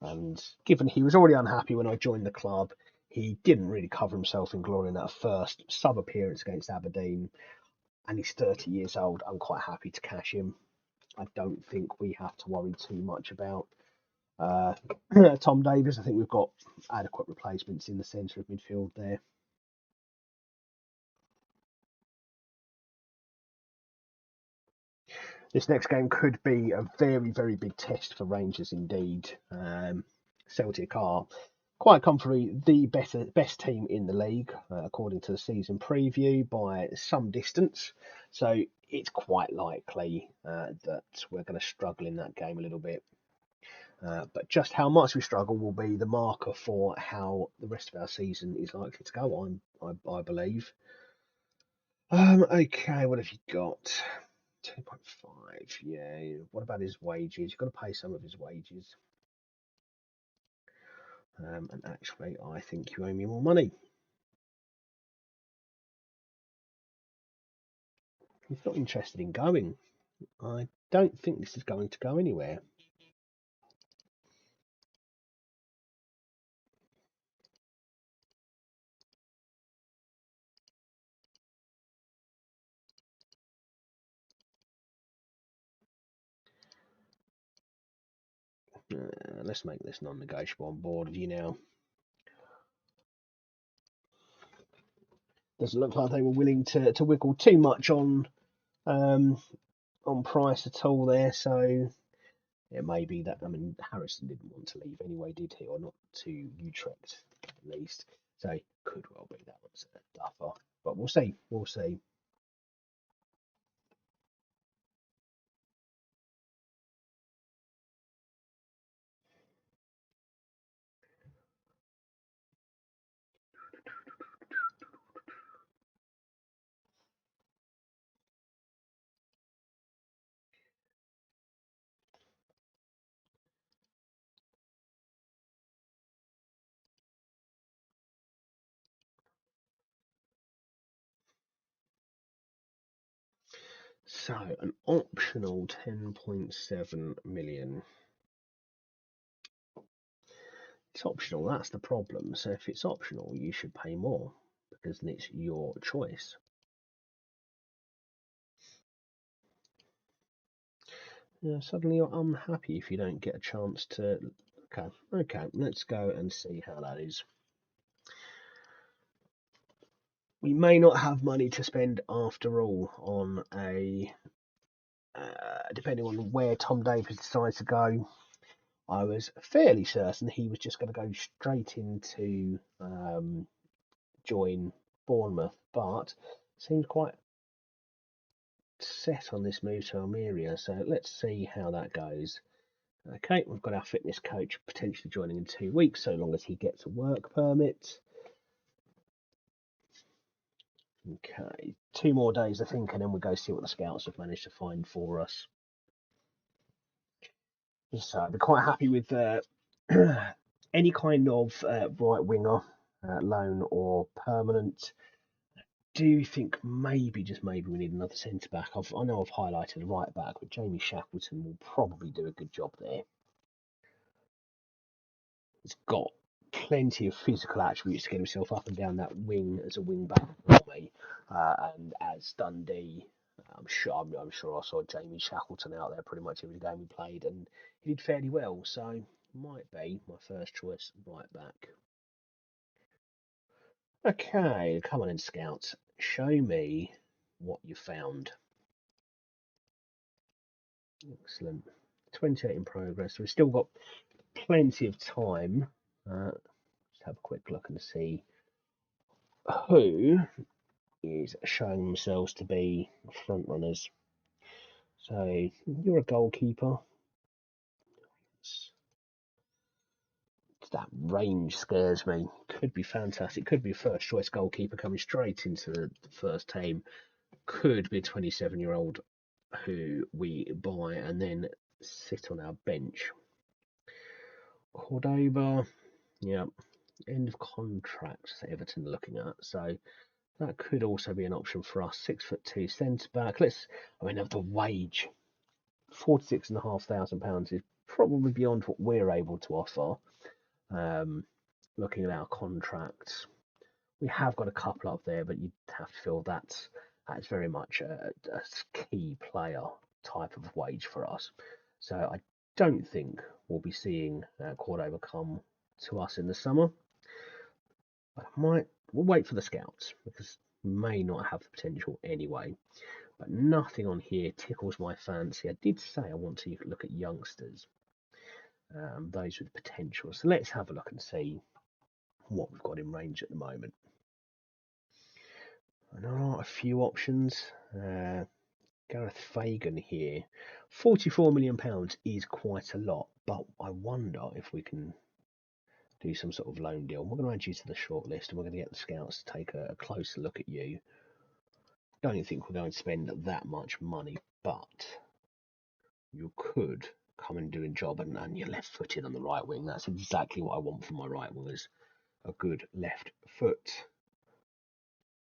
And given he was already unhappy when I joined the club, he didn't really cover himself in glory in that first sub appearance against Aberdeen. And he's 30 years old. I'm quite happy to cash him. I don't think we have to worry too much about Tom Davis. I think we've got adequate replacements in the centre of midfield there. This next game could be a very, very big test for Rangers indeed. Celtic are quite comfortably the best team in the league, according to the season preview, by some distance. So it's quite likely that we're going to struggle in that game a little bit. But just how much we struggle will be the marker for how the rest of our season is likely to go, I believe. Okay, what have you got? 2.5, yeah. What about his wages? You've got to pay some of his wages. And actually, I think you owe me more money. He's not interested in going. I don't think this is going to go anywhere. Let's make this non-negotiable on board with you now. Doesn't look like they were willing to wiggle too much on price at all there, so it may be that, I mean, Harrison didn't want to leave anyway, did he? Or not to Utrecht, at least. So it could well be that one's a duffer. But we'll see. We'll see. So, an optional 10.7 million. It's optional, that's the problem. So, if it's optional, you should pay more because then it's your choice. Yeah, suddenly you're unhappy if you don't get a chance to. Okay, let's go and see how that is. We may not have money to spend after all on depending on where Tom Davis decides to go. I was fairly certain he was just going to go straight into join Bournemouth, but seems quite set on this move to Almeria. So let's see how that goes. Okay, we've got our fitness coach potentially joining in 2 weeks, so long as he gets a work permit. Okay, 2 more days, I think, and then we'll go see what the scouts have managed to find for us. So I'd be quite happy with any kind of right winger, loan or permanent. do think maybe, just maybe, we need another centre back. I know I've highlighted a right back, but Jamie Shackleton will probably do a good job there. He's got plenty of physical attributes to get himself up and down that wing as a wing back for me. And as Dundee, I'm sure I saw Jamie Shackleton out there pretty much every game we played, and he did fairly well. So might be my first choice right back. Okay, come on in, scouts. Show me what you found. Excellent. 28 in progress. We've still got plenty of time. Let's have a quick look and see who is showing themselves to be front runners. So you're a goalkeeper. That range scares me. Could be fantastic. Could be first choice goalkeeper coming straight into the first team. Could be a 27-year-old who we buy and then sit on our bench. Cordoba, yeah, end of contract. Everton looking at, so that could also be an option for us. 6'2" centre back. Of the wage, £46,500 is probably beyond what we're able to offer. Looking at our contracts, we have got a couple up there, but you'd have to feel that's very much a key player type of wage for us. So I don't think we'll be seeing Cordoba come to us in the summer. But we'll wait for the scouts because we may not have the potential anyway. But nothing on here tickles my fancy. I did say I want to look at youngsters, those with potential. So let's have a look and see what we've got in range at the moment. And there are a few options. Gareth Fagan here. £44 million is quite a lot, but I wonder if we can do some sort of loan deal. We're going to add you to the shortlist, and we're going to get the scouts to take a closer look at you. Don't think we're going to spend that much money, but you could come and do a job, and you're left-footed on the right wing. That's exactly what I want from my right wingers. A good left foot.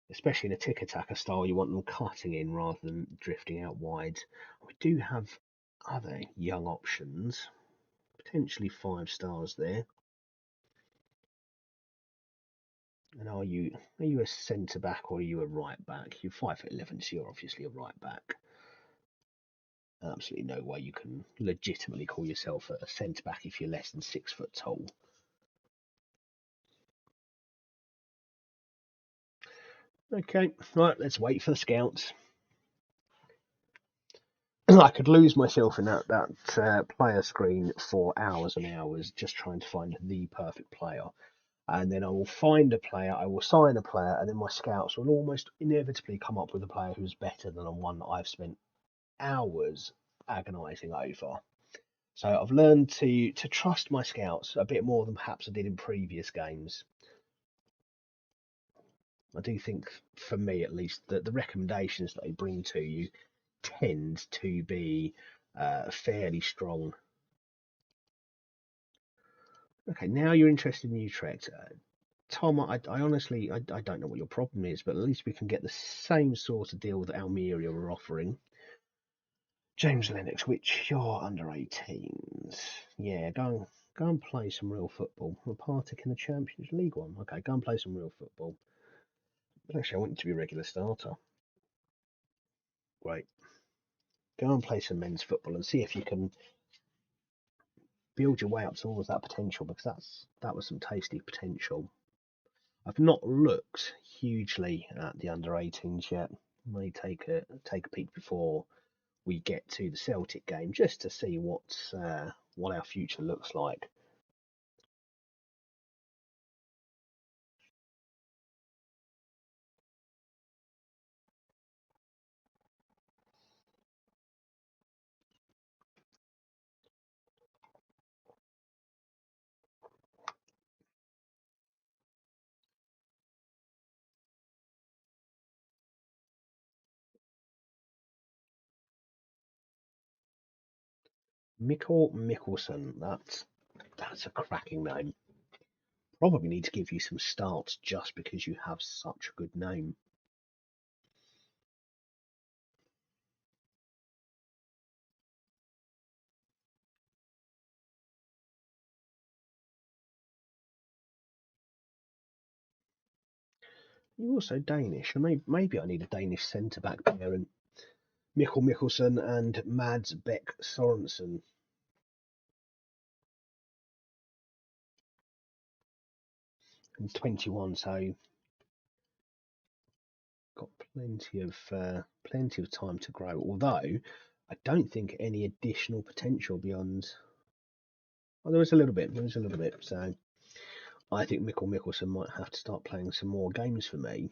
Especially in a tiki-taka style, you want them cutting in rather than drifting out wide. We do have other young options, potentially 5 stars there. And are you a centre back or are you a right back? You're 5'11", so you're obviously a right back. Absolutely no way you can legitimately call yourself a centre back if you're less than 6 foot tall. Okay, right, let's wait for the scouts. I could lose myself in that player screen for hours and hours just trying to find the perfect player. And then I will find a player, I will sign a player, and then my scouts will almost inevitably come up with a player who's better than one that I've spent hours agonising over. So I've learned to trust my scouts a bit more than perhaps I did in previous games. I do think, for me at least, that the recommendations that they bring to you tend to be fairly strong. Okay, now you're interested in Utrecht. Tom, I honestly, I don't know what your problem is, but at least we can get the same sort of deal that Almeria were offering. James Lennox, which you're under 18s. Yeah, go and play some real football. We'll partake in the Champions League one. Okay, go and play some real football. But actually, I want you to be a regular starter. Great. Go and play some men's football and see if you can build your way up towards that potential, because that was some tasty potential. I've not looked hugely at the under 18s yet. May take a peek before we get to the Celtic game just to see what our future looks like. Mikkel Mikkelsen, that's a cracking name. Probably need to give you some starts just because you have such a good name. You're also Danish, and maybe I need a Danish centre back there, and Mikkel Mikkelsen and Mads Beck Sorensen. And 21, so got plenty of time to grow. Although I don't think any additional potential beyond. Well, there is a little bit. There is a little bit. So I think Mikkel Mikkelsen might have to start playing some more games for me.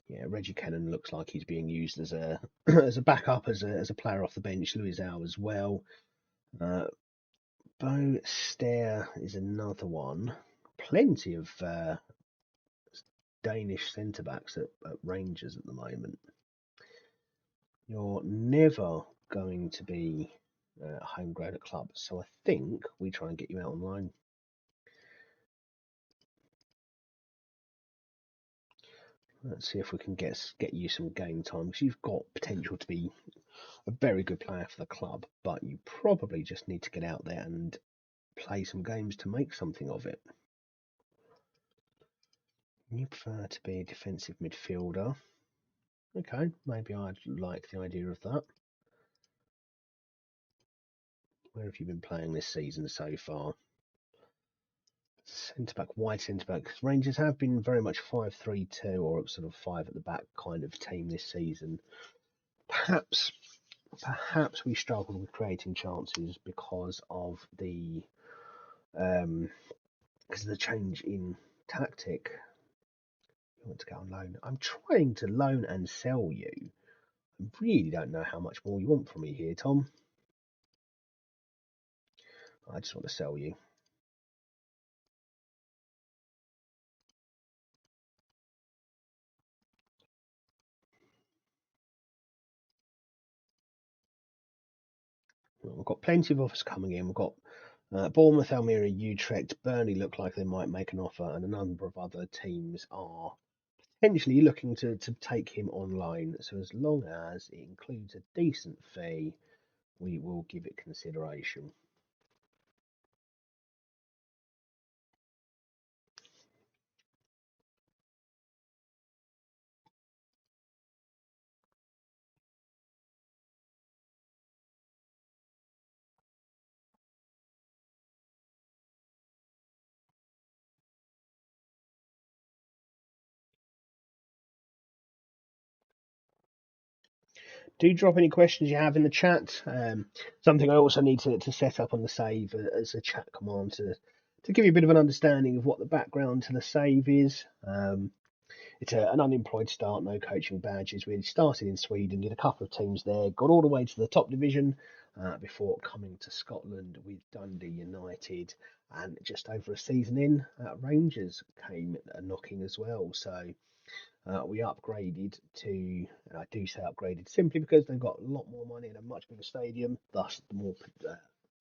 Yeah, Reggie Cannon looks like he's being used as a as a backup, as a player off the bench. Louis Howe as well. Uh, Bo Stair is another one. Plenty of Danish centre backs at Rangers at the moment. You're never going to be homegrown at club, so I think we try and get you out on loan. Let's see if we can get you some game time, because you've got potential to be a very good player for the club, but you probably just need to get out there and play some games to make something of it. You prefer to be a defensive midfielder. Okay, maybe I'd like the idea of that. Where have you been playing this season so far? Centre back, wide centre back. Rangers have been very much 5-3-2 or sort of five at the back kind of team this season. Perhaps we struggled with creating chances because of the change in tactic. You want to go on loan? I'm trying to loan and sell you. I really don't know how much more you want from me here, Tom. I just want to sell you. We've got plenty of offers coming in. We've got Bournemouth, Almeria, Utrecht, Burnley look like they might make an offer, and a number of other teams are potentially looking to take him on loan. So as long as it includes a decent fee, we will give it consideration. Do drop any questions you have in the chat. Something I also need to set up on the save as a chat command to give you a bit of an understanding of what the background to the save is. It's an unemployed start, no coaching badges. We started in Sweden, did a couple of teams there, got all the way to the top division before coming to Scotland with Dundee United. And just over a season in, Rangers came knocking as well. So we upgraded to, and I do say upgraded simply because they've got a lot more money and a much bigger stadium, thus more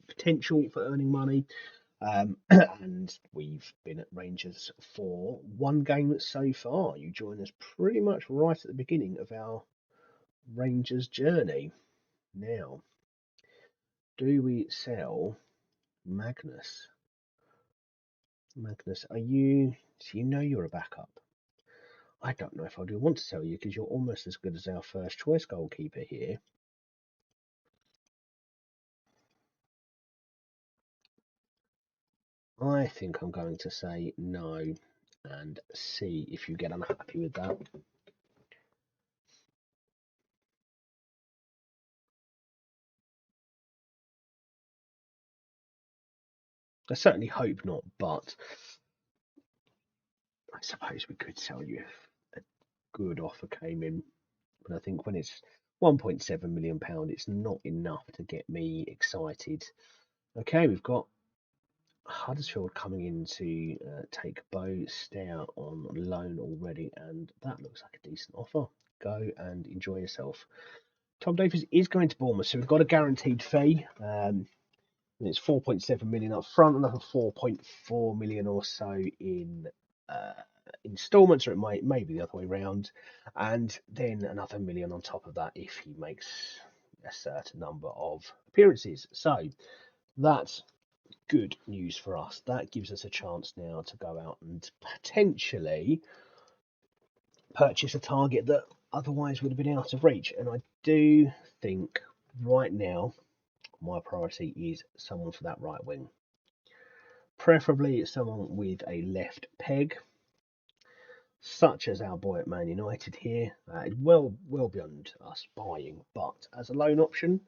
potential for earning money. And we've been at Rangers for one game so far. You join us pretty much right at the beginning of our Rangers journey. Now, do we sell Magnus? Magnus, are you? So you know you're a backup. I don't know if I do want to sell you because you're almost as good as our first choice goalkeeper here. I think I'm going to say no and see if you get unhappy with that. I certainly hope not, but I suppose we could sell you if a good offer came in. But I think when it's £1.7 million, it's not enough to get me excited. Okay, we've got Huddersfield coming in to take Bo Stair on loan already, and that looks like a decent offer. Go and enjoy yourself. Tom Davies is going to Bournemouth, so we've got a guaranteed fee. It's 4.7 million up front, another 4.4 million or so in installments, or it may be the other way around, and then another million on top of that if he makes a certain number of appearances. So that's good news for us. That gives us a chance now to go out and potentially purchase a target that otherwise would have been out of reach. And I do think right now my priority is someone for that right wing. Preferably someone with a left peg, such as our boy at Man United here. Well beyond us buying, but as a loan option,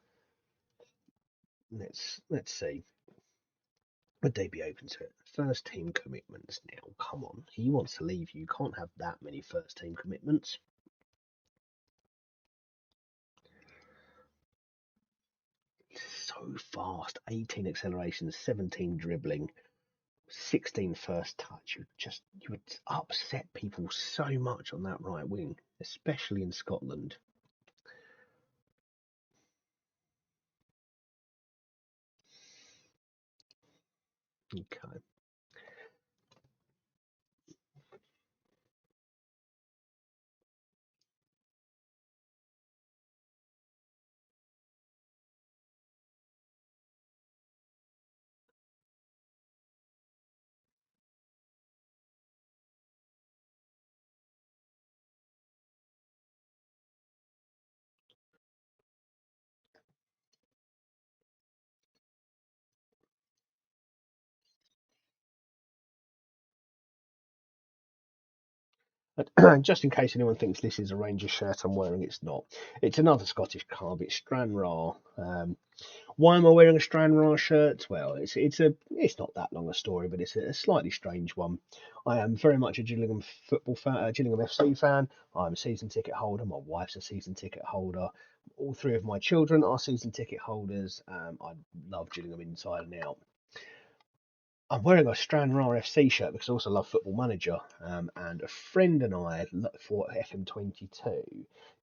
let's see. Would they be open to it? First team commitments now. Come on, he wants to leave. You can't have that many first team commitments. So fast. 18 acceleration, 17 dribbling, 16 first touch. You would upset people so much on that right wing, especially in Scotland. Okay. Just in case anyone thinks this is a Rangers shirt I'm wearing, it's not. It's another Scottish club. It's Stranraer. Why am I wearing a Stranraer shirt? Well, it's not that long a story, but it's a slightly strange one. I am very much a Gillingham football fan, Gillingham FC fan. I'm a season ticket holder. My wife's a season ticket holder. All three of my children are season ticket holders. I love Gillingham inside and out. I'm wearing a Stranraer FC shirt because I also love Football Manager. And a friend and I for FM22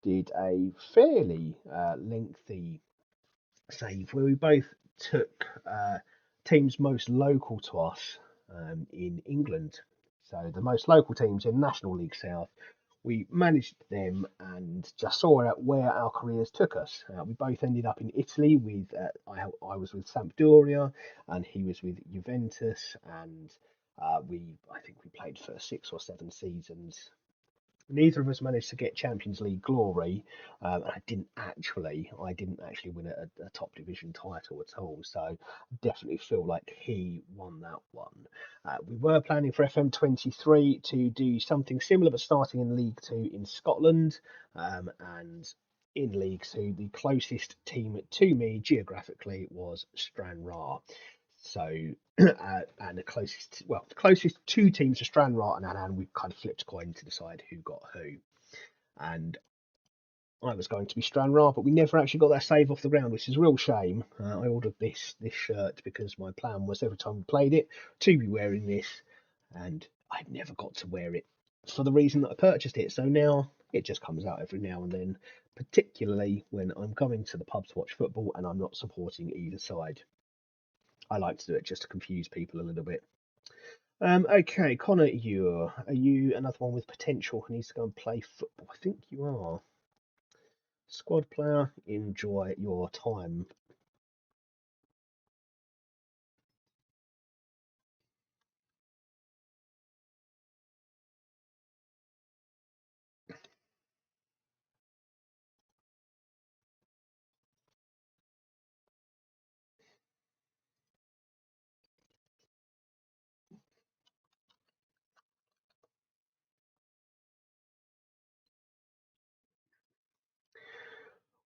did a fairly lengthy save where we both took teams most local to us in England. So the most local teams in National League South, we managed them and just saw where our careers took us. We both ended up in Italy with I was with Sampdoria and he was with Juventus, and I think we played for 6 or 7 seasons. Neither of us managed to get Champions League glory. I didn't actually win a top division title at all. So I definitely feel like he won that one. We were planning for FM23 to do something similar, but starting in League Two in Scotland. And in League Two, the closest team to me geographically was Stranraer. So, and the closest two teams to Stranraer and Annan, we kind of flipped a coin to decide who got who. And I was going to be Stranraer, but we never actually got that save off the ground, which is a real shame. I ordered this shirt because my plan was every time we played it to be wearing this, and I never got to wear it for the reason that I purchased it. So now it just comes out every now and then, particularly when I'm going to the pub to watch football and I'm not supporting either side. I like to do it just to confuse people a little bit. Okay, Connor, are you another one with potential who needs to go and play football? I think you are. Squad player, enjoy your time.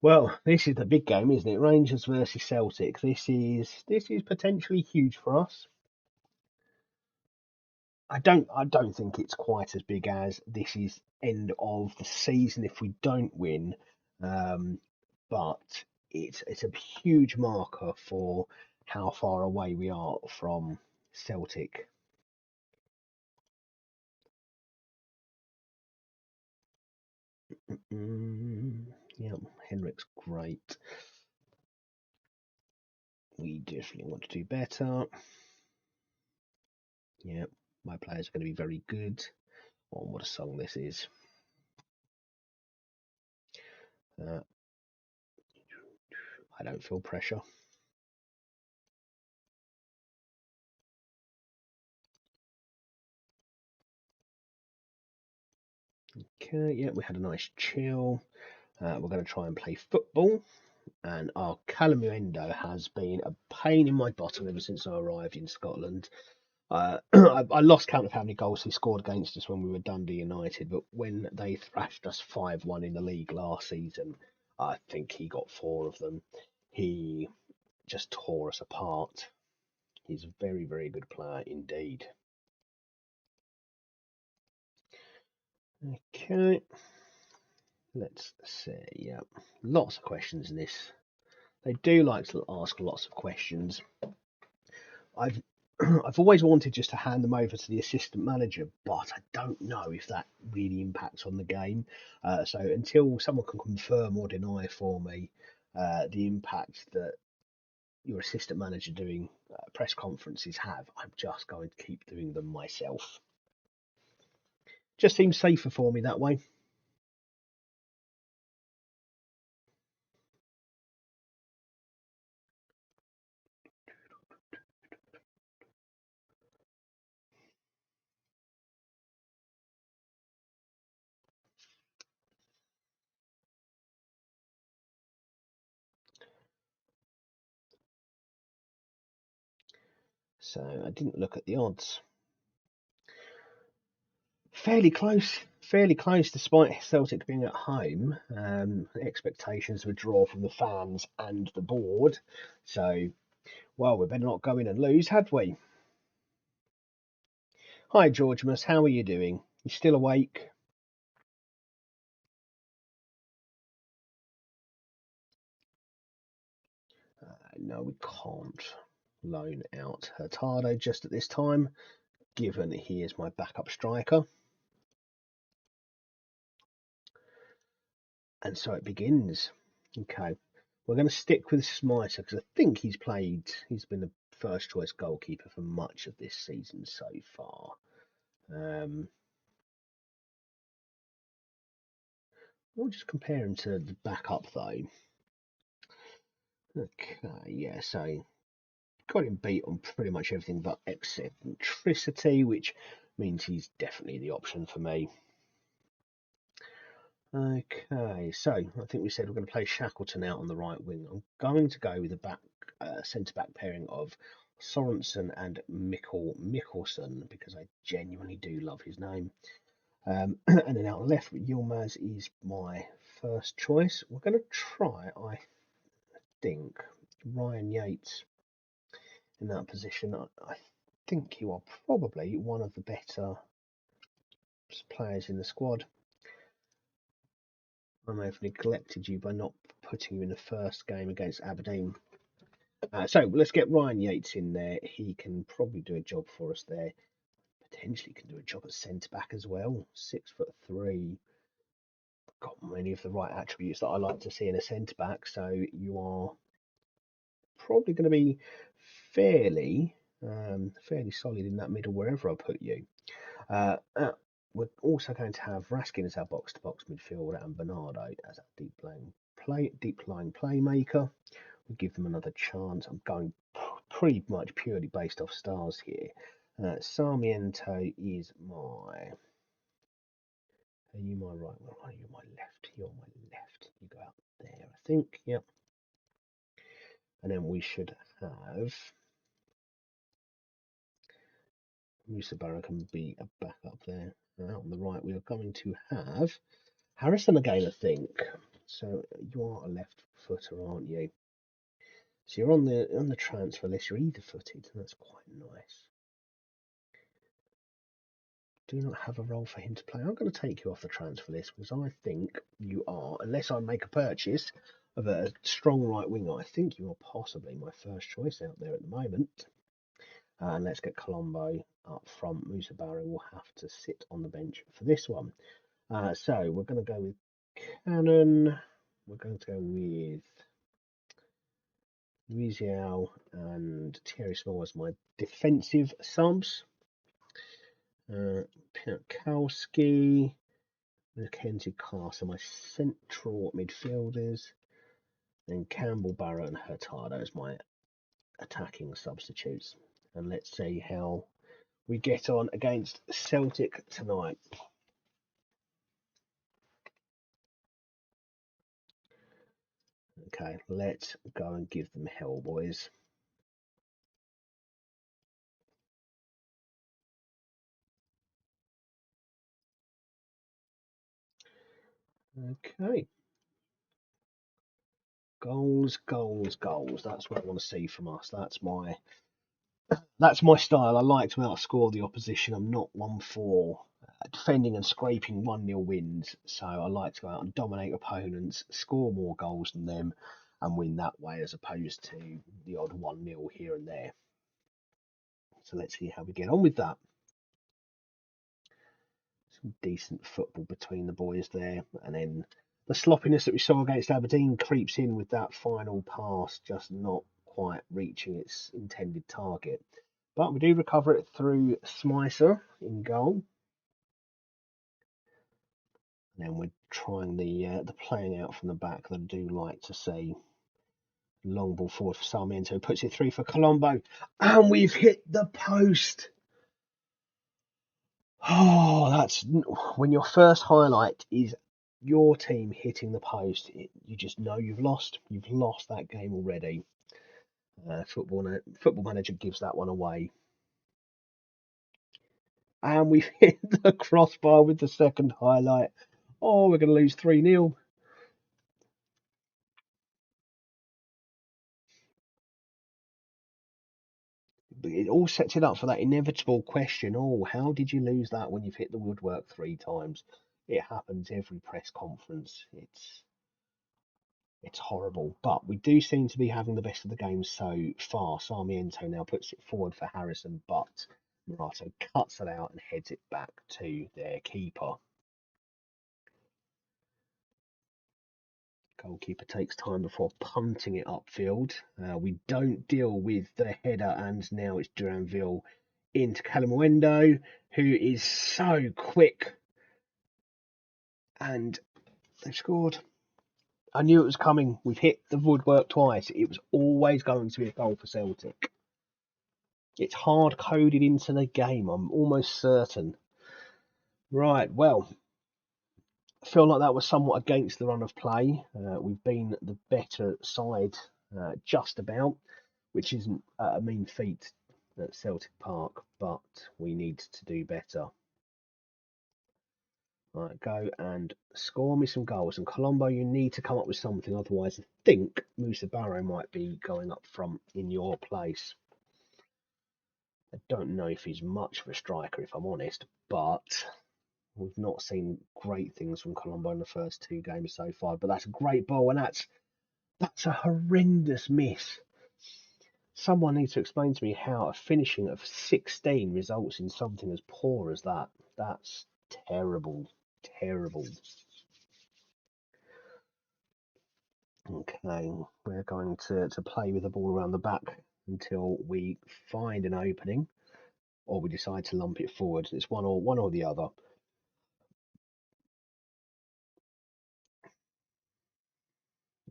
Well, this is the big game, isn't it? Rangers versus Celtic. This is potentially huge for us. I don't think it's quite as big as this is end of the season if we don't win. Um, but it's a huge marker for how far away we are from Celtic. Yeah, Henrik's great. We definitely want to do better. Yeah, my players are going to be very good. Oh, what a song this is. Uh, I don't feel pressure. Okay, yeah, we had a nice chill. We're going to try and play football. And our Calamuendo has been a pain in my bottom ever since I arrived in Scotland. I lost count of how many goals he scored against us when we were Dundee United, but when they thrashed us 5-1 in the league last season, I think he got 4 of them. He just tore us apart. He's a very, very good player indeed. Okay, let's see. Yeah, lots of questions in this. They do like to ask lots of questions. I've I've always wanted just to hand them over to the assistant manager, but I don't know if that really impacts on the game. So until someone can confirm or deny for me the impact that your assistant manager doing press conferences have, I'm just going to keep doing them myself. Just seems safer for me that way. So I didn't look at the odds. Fairly close, despite Celtic being at home. Expectations of a draw from the fans and the board. So, well, we better not go in and lose, had we? Hi, Georgimus, how are you doing? You still awake? No, we can't loan out Hurtado just at this time, given he is my backup striker. And so it begins. Okay, we're going to stick with Smiter because I think he's been the first choice goalkeeper for much of this season so far. We'll just compare him to the backup though. Okay, yeah, so got him beat on pretty much everything but eccentricity, which means he's definitely the option for me. Okay, so I think we said we're going to play Shackleton out on the right wing. I'm going to go with the centre back pairing of Sorensen and Mikkelsen because I genuinely do love his name. And then out left, Yilmaz is my first choice. We're going to try, I think, Ryan Yates in that position. I think you are probably one of the better players in the squad. I may have neglected you by not putting you in the first game against Aberdeen. So let's get Ryan Yates in there. He can probably do a job for us there. Potentially can do a job at centre back as well. 6'3", got many of the right attributes that I like to see in a centre back. So you are probably going to be fairly fairly solid in that middle wherever I put you. Uh, uh, we're also going to have Raskin as our box-to-box midfielder and Bernardo as our deep line playmaker. We'll give them another chance. I'm going pretty much purely based off stars here. Sarmiento is my. Are you my right? Well, are you my left? You're my left. You go out there, I think. Yep. And then we should have. Musa Barrow can be a backup there. Out on the right, we are going to have Harrison again, I think. So you are a left footer, aren't you? So you're on the transfer list. You're either footed. That's quite nice. Do not have a role for him to play. I'm going to take you off the transfer list because I think you are, unless I make a purchase of a strong right winger, I think you are possibly my first choice out there at the moment. And let's get Colombo up front. Musa Barrow will have to sit on the bench for this one. So we're going to go with Cannon. We're going to go with Rizial and Thierry Small as my defensive subs. Piatkowski, Mackenzie Carter, my central midfielders. And Campbell, Barrow, and Hurtado as my attacking substitutes. And let's see how we get on against Celtic tonight. Okay, let's go and give them hell, boys. Okay. Goals, goals, goals. That's what I want to see from us. That's my style. I like to outscore the opposition. I'm not one for defending and scraping 1-0 wins. So I like to go out and dominate opponents, score more goals than them, and win that way as opposed to the odd 1-0 here and there. So let's see how we get on with that. Some decent football between the boys there. And then the sloppiness that we saw against Aberdeen creeps in with that final pass, just not quite reaching its intended target. But we do recover it through Smicer in goal. And then we're trying the playing out from the back that I do like to see. Long ball forward for Sarmiento, puts it through for Colombo, and we've hit the post. Oh, that's when your first highlight is your team hitting the post. You just know you've lost. You've lost that game already. Football Manager gives that one away. And we've hit the crossbar with the second highlight. Oh, we're going to lose 3-0. But it all sets it up for that inevitable question. Oh, how did you lose that when you've hit the woodwork 3 times? It happens every press conference. It's horrible, but we do seem to be having the best of the game so far. Sarmiento now puts it forward for Harrison, but Morato cuts it out and heads it back to their keeper. Goalkeeper takes time before punting it upfield. We don't deal with the header, and now it's Duranville into Calamuendo, who is so quick. And they've scored. I knew it was coming. We've hit the woodwork twice. It was always going to be a goal for Celtic. It's hard coded into the game, I'm almost certain. Right, well, I feel like that was somewhat against the run of play. We've been the better side just about, which isn't a mean feat at Celtic Park, but we need to do better. Right, go and score me some goals. And Colombo, you need to come up with something, otherwise I think Musa Barrow might be going up front in your place. I don't know if he's much of a striker, if I'm honest, but we've not seen great things from Colombo in the first 2 games so far. But that's a great ball, and that's a horrendous miss. Someone needs to explain to me how a finishing of 16 results in something as poor as that. That's terrible, terrible. Okay, we're going to play with the ball around the back until we find an opening, or we decide to lump it forward. It's one or the other.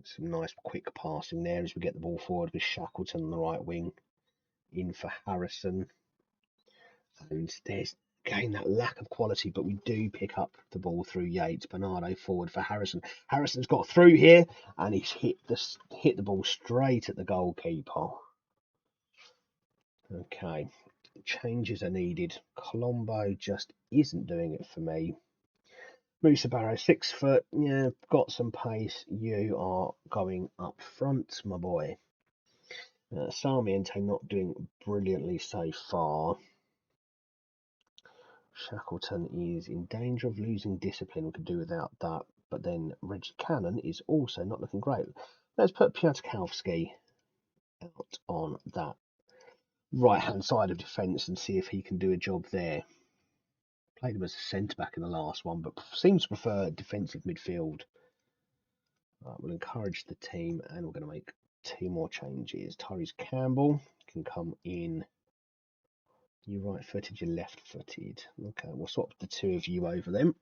Some nice quick passing there as we get the ball forward with Shackleton on the right wing, in for Harrison. And there's again that lack of quality, but we do pick up the ball through Yates. Bernardo forward for Harrison. Harrison's got through here, and he's hit the ball straight at the goalkeeper. Okay, changes are needed. Colombo just isn't doing it for me. Musa Barrow, 6 foot, yeah, got some pace. You are going up front, my boy. Sarmiento not doing brilliantly so far. Shackleton is in danger of losing discipline. We could do without that. But then Reggie Cannon is also not looking great. Let's put Piatkowski out on that right-hand side of defence and see if he can do a job there. Played him as a centre-back in the last one, but seems to prefer defensive midfield. We'll encourage the team, and we're going to make 2 more changes. Tyrese Campbell can come in. You right-footed, you left-footed. Okay, we'll swap the 2 of you over them.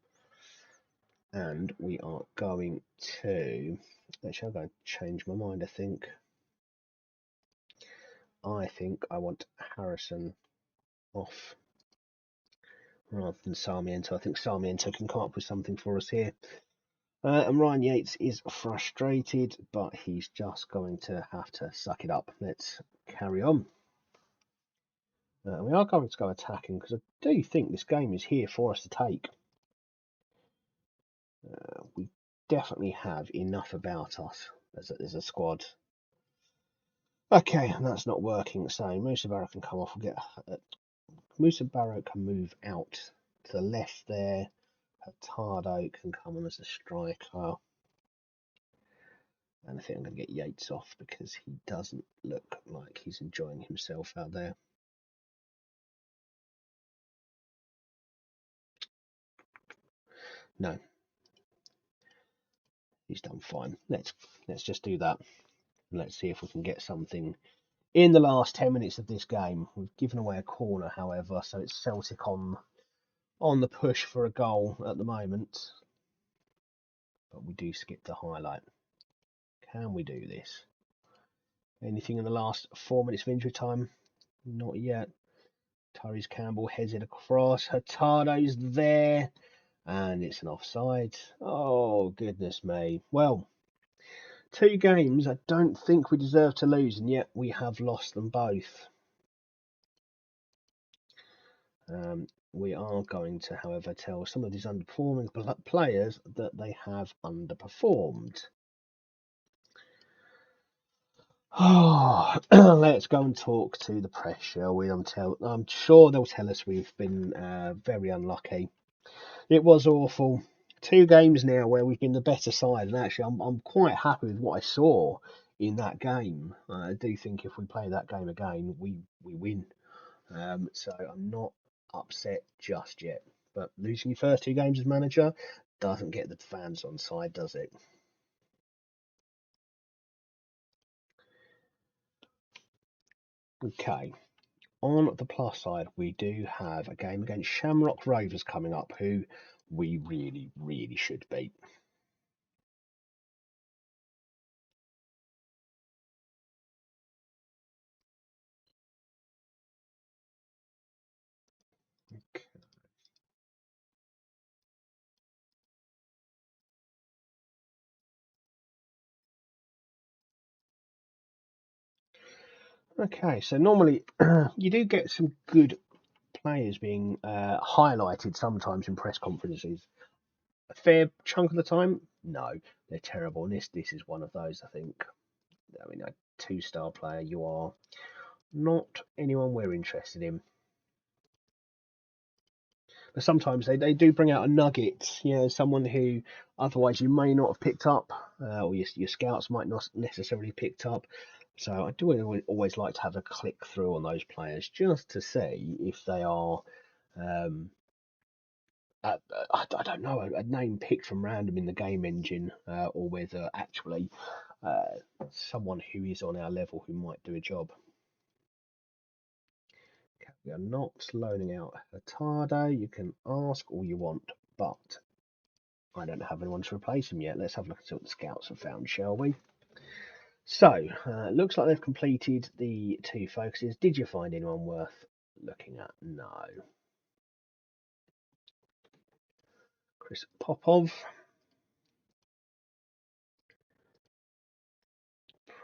And we are going to... Actually, I'm going to change my mind, I think. I want Harrison off rather than Sarmiento. I think Sarmiento can come up with something for us here. And Ryan Yates is frustrated, but he's just going to have to suck it up. Let's carry on. We are going to go attacking because I do think this game is here for us to take. We definitely have enough about us as a squad. Okay, and that's not working. So Musa Barrow can come off. We'll get Musa Barrow can move out to the left there. Hurtado can come on as a striker. And I think I'm going to get Yates off because he doesn't look like he's enjoying himself out there. No, he's done fine. Let's just do that. Let's see if we can get something in the last 10 minutes of this game. We've given away a corner, however, so it's Celtic on the push for a goal at the moment. But we do skip the highlight. Can we do this? Anything in the last 4 minutes of injury time? Not yet. Tyrese Campbell heads it across. Hurtado's there. And it's an offside. Oh, goodness me. Well, 2 games I don't think we deserve to lose, and yet we have lost them both. We are going to, however, tell some of these underperforming players that they have underperformed. Oh, let's go and talk to the press, shall we? I'm sure they'll tell us we've been very unlucky. It was awful. 2 games now where we've been the better side, and actually, I'm quite happy with what I saw in that game. I do think if we play that game again, we win. So I'm not upset just yet. But losing your first 2 games as manager doesn't get the fans on side, does it? Okay. On the plus side, we do have a game against Shamrock Rovers coming up, who we really, really should beat. Okay, so normally you do get some good players being highlighted sometimes in press conferences. A fair chunk of the time, no, they're terrible. And this is one of those, I think. I mean, a 2-star player, you are not anyone we're interested in. But sometimes they do bring out a nugget, someone who otherwise you may not have picked up, or your scouts might not necessarily picked up. So I do always like to have a click through on those players just to see if they are, um, I don't know, a name picked from random in the game engine, or whether actually someone who is on our level who might do a job. We are not loaning out Hurtado. You can ask all you want, but I don't have anyone to replace him yet. Let's have a look at what the scouts have found, shall we? So, looks like they've completed the 2 focuses. Did you find anyone worth looking at? No. Chris Popov.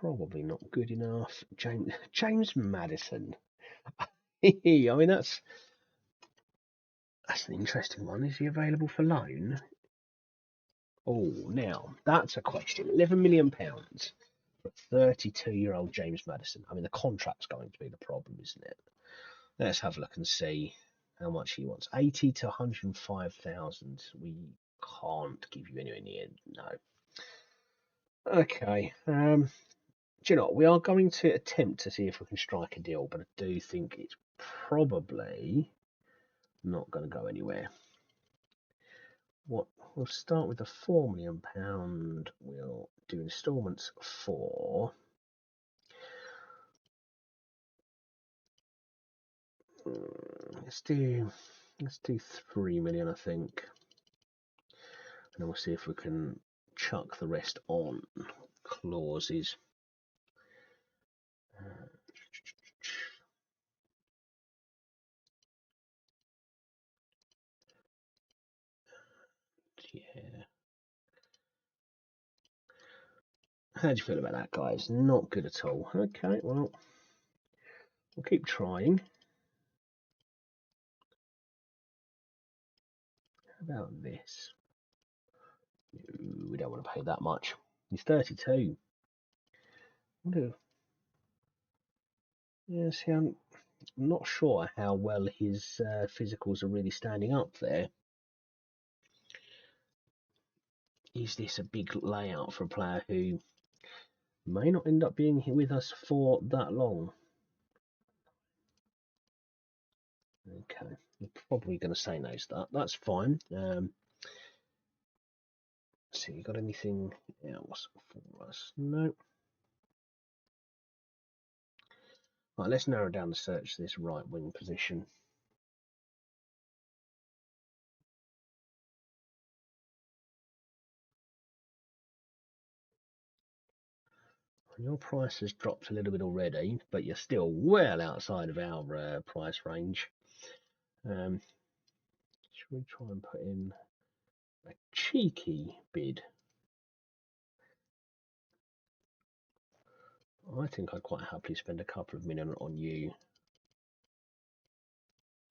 Probably not good enough. James Madison. I mean, that's an interesting one. Is he available for loan? Oh, now that's a question. £11 million for 32-year-old James Madison. I mean, the contract's going to be the problem, isn't it? Let's have a look and see how much he wants. 80 to 105,000. We can't give you anywhere near. No. Okay. Do you know what? We are going to attempt to see if we can strike a deal, but I do think it's probably not going to go anywhere. We'll start with the £4 million. We'll do instalments for. Let's do 3 million, I think, and then we'll see if we can chuck the rest on clauses. Yeah. How do you feel about that, guys? Not good at all. Okay, well, we'll keep trying. How about this? We don't want to pay that much. He's 32. Yeah, see, I'm not sure how well his physicals are really standing up there. Is this a big layout for a player who may not end up being here with us for that long? Okay, we're probably going to say no to that. That's fine. So you got anything else for us? No. Right, let's narrow down the search to this right wing position. Your price has dropped a little bit already, but you're still well outside of our price range. Should we try and put in a cheeky bid? I think I'd quite happily spend a couple of million on you,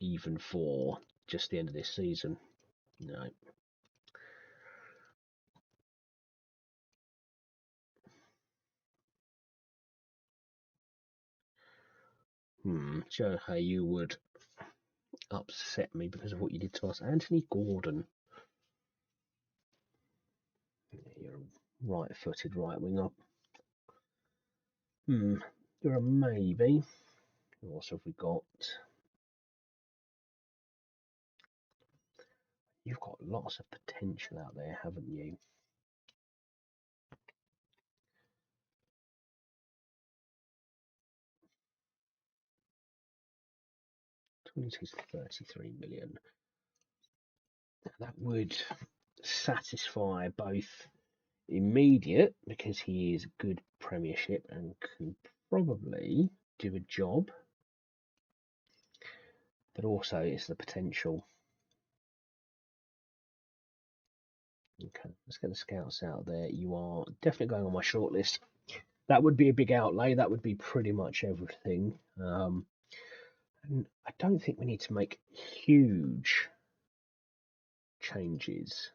even for just the end of this season. No. Joe, how you would upset me because of what you did to us. Anthony Gordon. You're a right-footed right winger. You're a maybe. What else have we got? You've got lots of potential out there, haven't you? 22 to 33 million. That would satisfy both immediate, because he is good Premiership and can probably do a job, but also it's the potential. Okay, let's get the scouts out there. You are definitely going on my shortlist. That would be a big outlay. That would be pretty much everything. And I don't think we need to make huge changes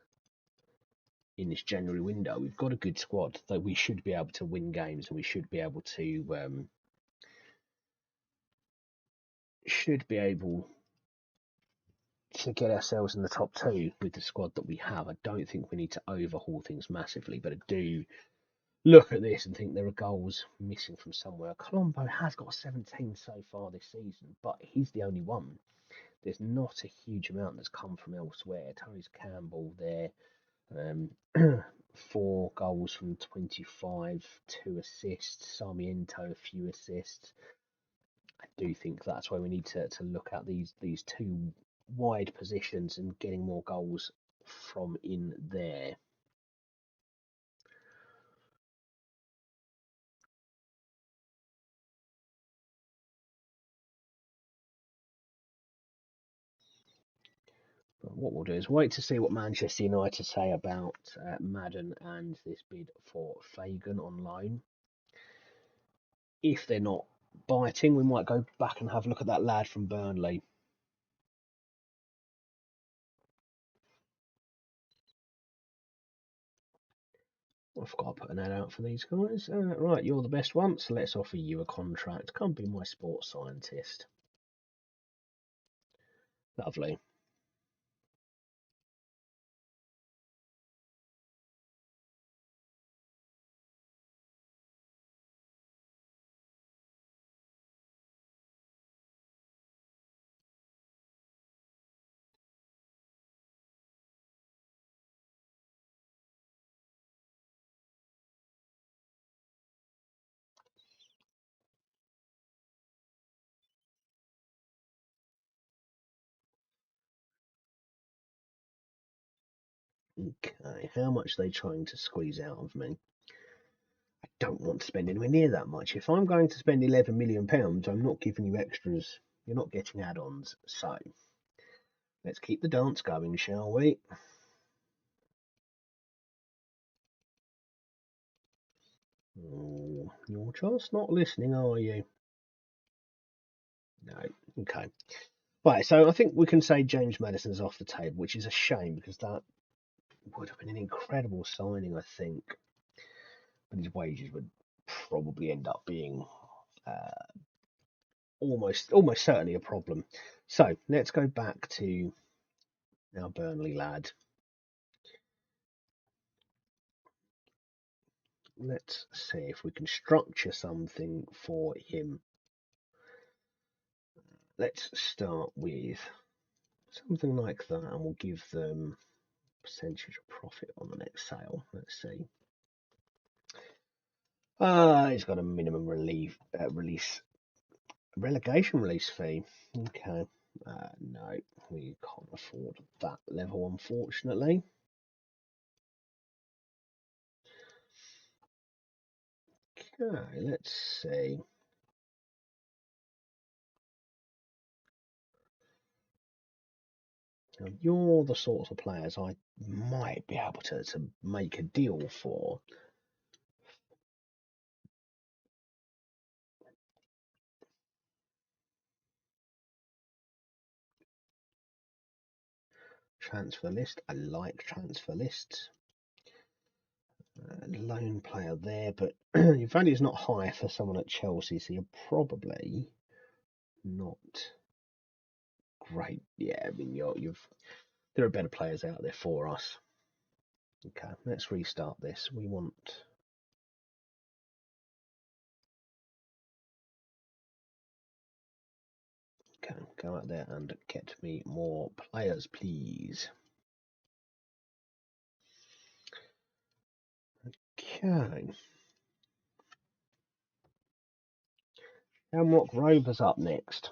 in this January window. We've got a good squad, though we should be able to win games, and we should be able to get ourselves in the top two with the squad that we have. I don't think we need to overhaul things massively, but I do look at this and think there are goals missing from somewhere. Colombo has got 17 so far this season, but he's the only one. There's not a huge amount that's come from elsewhere. Tyrese Campbell there, 4 goals from 25, 2 assists. Sarmiento, a few assists. I do think that's where we need to look at these two wide positions and getting more goals from in there. But what we'll do is wait to see what Manchester United say about Madden and this bid for Fagan on loan. If they're not biting, we might go back and have a look at that lad from Burnley. I forgot to put an ad out for these guys. Right, you're the best one, so let's offer you a contract. Come be my sports scientist. Lovely. Okay, how much are they trying to squeeze out of me? I don't want to spend anywhere near that much. If I'm going to spend £11 million, I'm not giving you extras. You're not getting add-ons. So, let's keep the dance going, shall we? Oh, you're just not listening, are you? No. Okay. Right, so I think we can say James Madison's off the table, which is a shame because that would have been an incredible signing, I think. But his wages would probably end up being uh, almost certainly a problem. So let's go back to our Burnley lad. Let's see if we can structure something for him. Let's start with something like that, and we'll give them percentage of profit on the next sale. Let's see. He's got a minimum release relegation release fee. Okay. No, we can't afford that level, unfortunately. Okay, let's see. Now, you're the sorts of players I might be able to make a deal for. Transfer list. I like transfer lists. Lone player there, but your value is not high for someone at Chelsea, so you're probably not great. Yeah, I mean there are better players out there for us. Okay, let's restart this. We want okay, go out there and get me more players, please. Okay. Shamrock Rovers up next.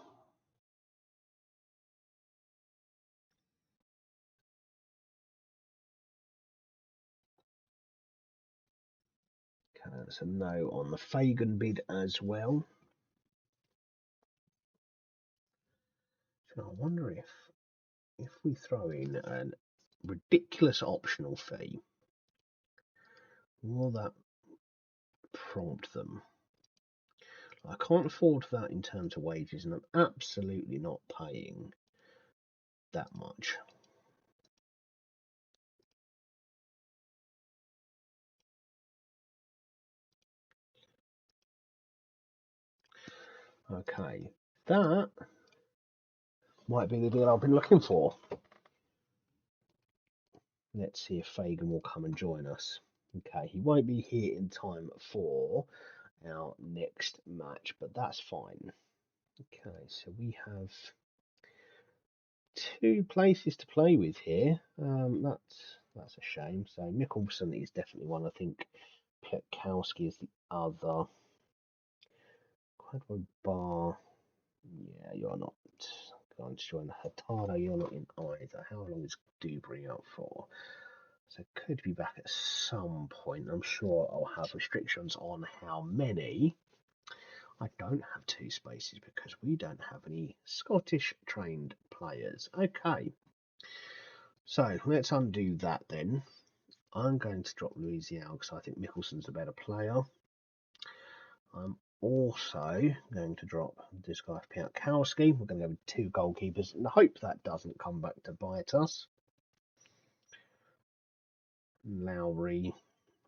Okay, that's a no on the Fagan bid as well. So I wonder if we throw in a ridiculous optional fee, will that prompt them? I can't afford that in terms of wages, and I'm absolutely not paying that much. Okay, that might be the deal I've been looking for. Let's see if Fagan will come and join us. Okay, he won't be here in time for our next match, but that's fine. Okay, so we have two places to play with here. That's a shame. So Mickelson is definitely one. I think Piatkowski is the other. Quadro Bar. Yeah, you're not going to join the Hurtado. You're not in either. How long is Dubry out for? So could be back at some point. I'm sure I'll have restrictions on how many. I don't have two spaces because we don't have any Scottish trained players. Okay, so let's undo that then. I'm going to drop Louisiana because I think Mickelson's a better player. I'm also going to drop this guy Piatkowski. We're going to go with two goalkeepers and hope that doesn't come back to bite us. Lowry,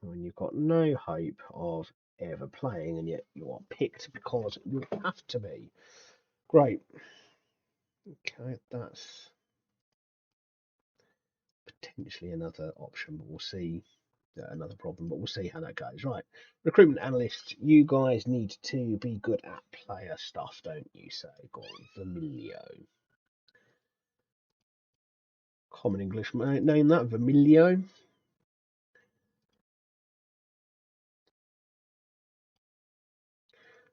when you've got no hope of ever playing and yet you are picked because you have to be. Great. Okay, that's potentially another option, but we'll see. Another problem, but we'll see how that goes. Right, recruitment analysts, you guys need to be good at player stuff, don't you? So, go on, Vermilio. Common English name that, Vermilio.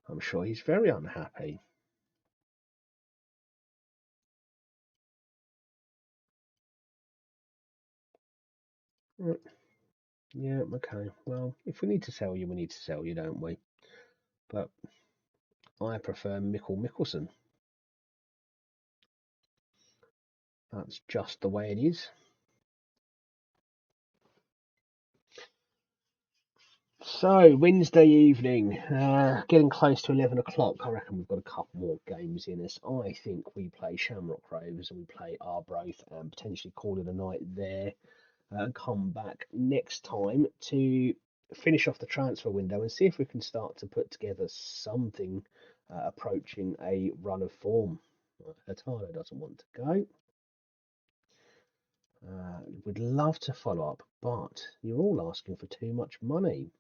I'm sure he's very unhappy. Right. Yeah, okay. Well, if we need to sell you, we need to sell you, don't we? But I prefer Mickelson. That's just the way it is. So, Wednesday evening, getting close to 11 o'clock. I reckon we've got a couple more games in us. I think we play Shamrock Rovers and we play Arbroath and potentially call it a night there. Come back next time to finish off the transfer window and see if we can start to put together something approaching a run of form. Hurtado doesn't want to go. Would love to follow up, but you're all asking for too much money.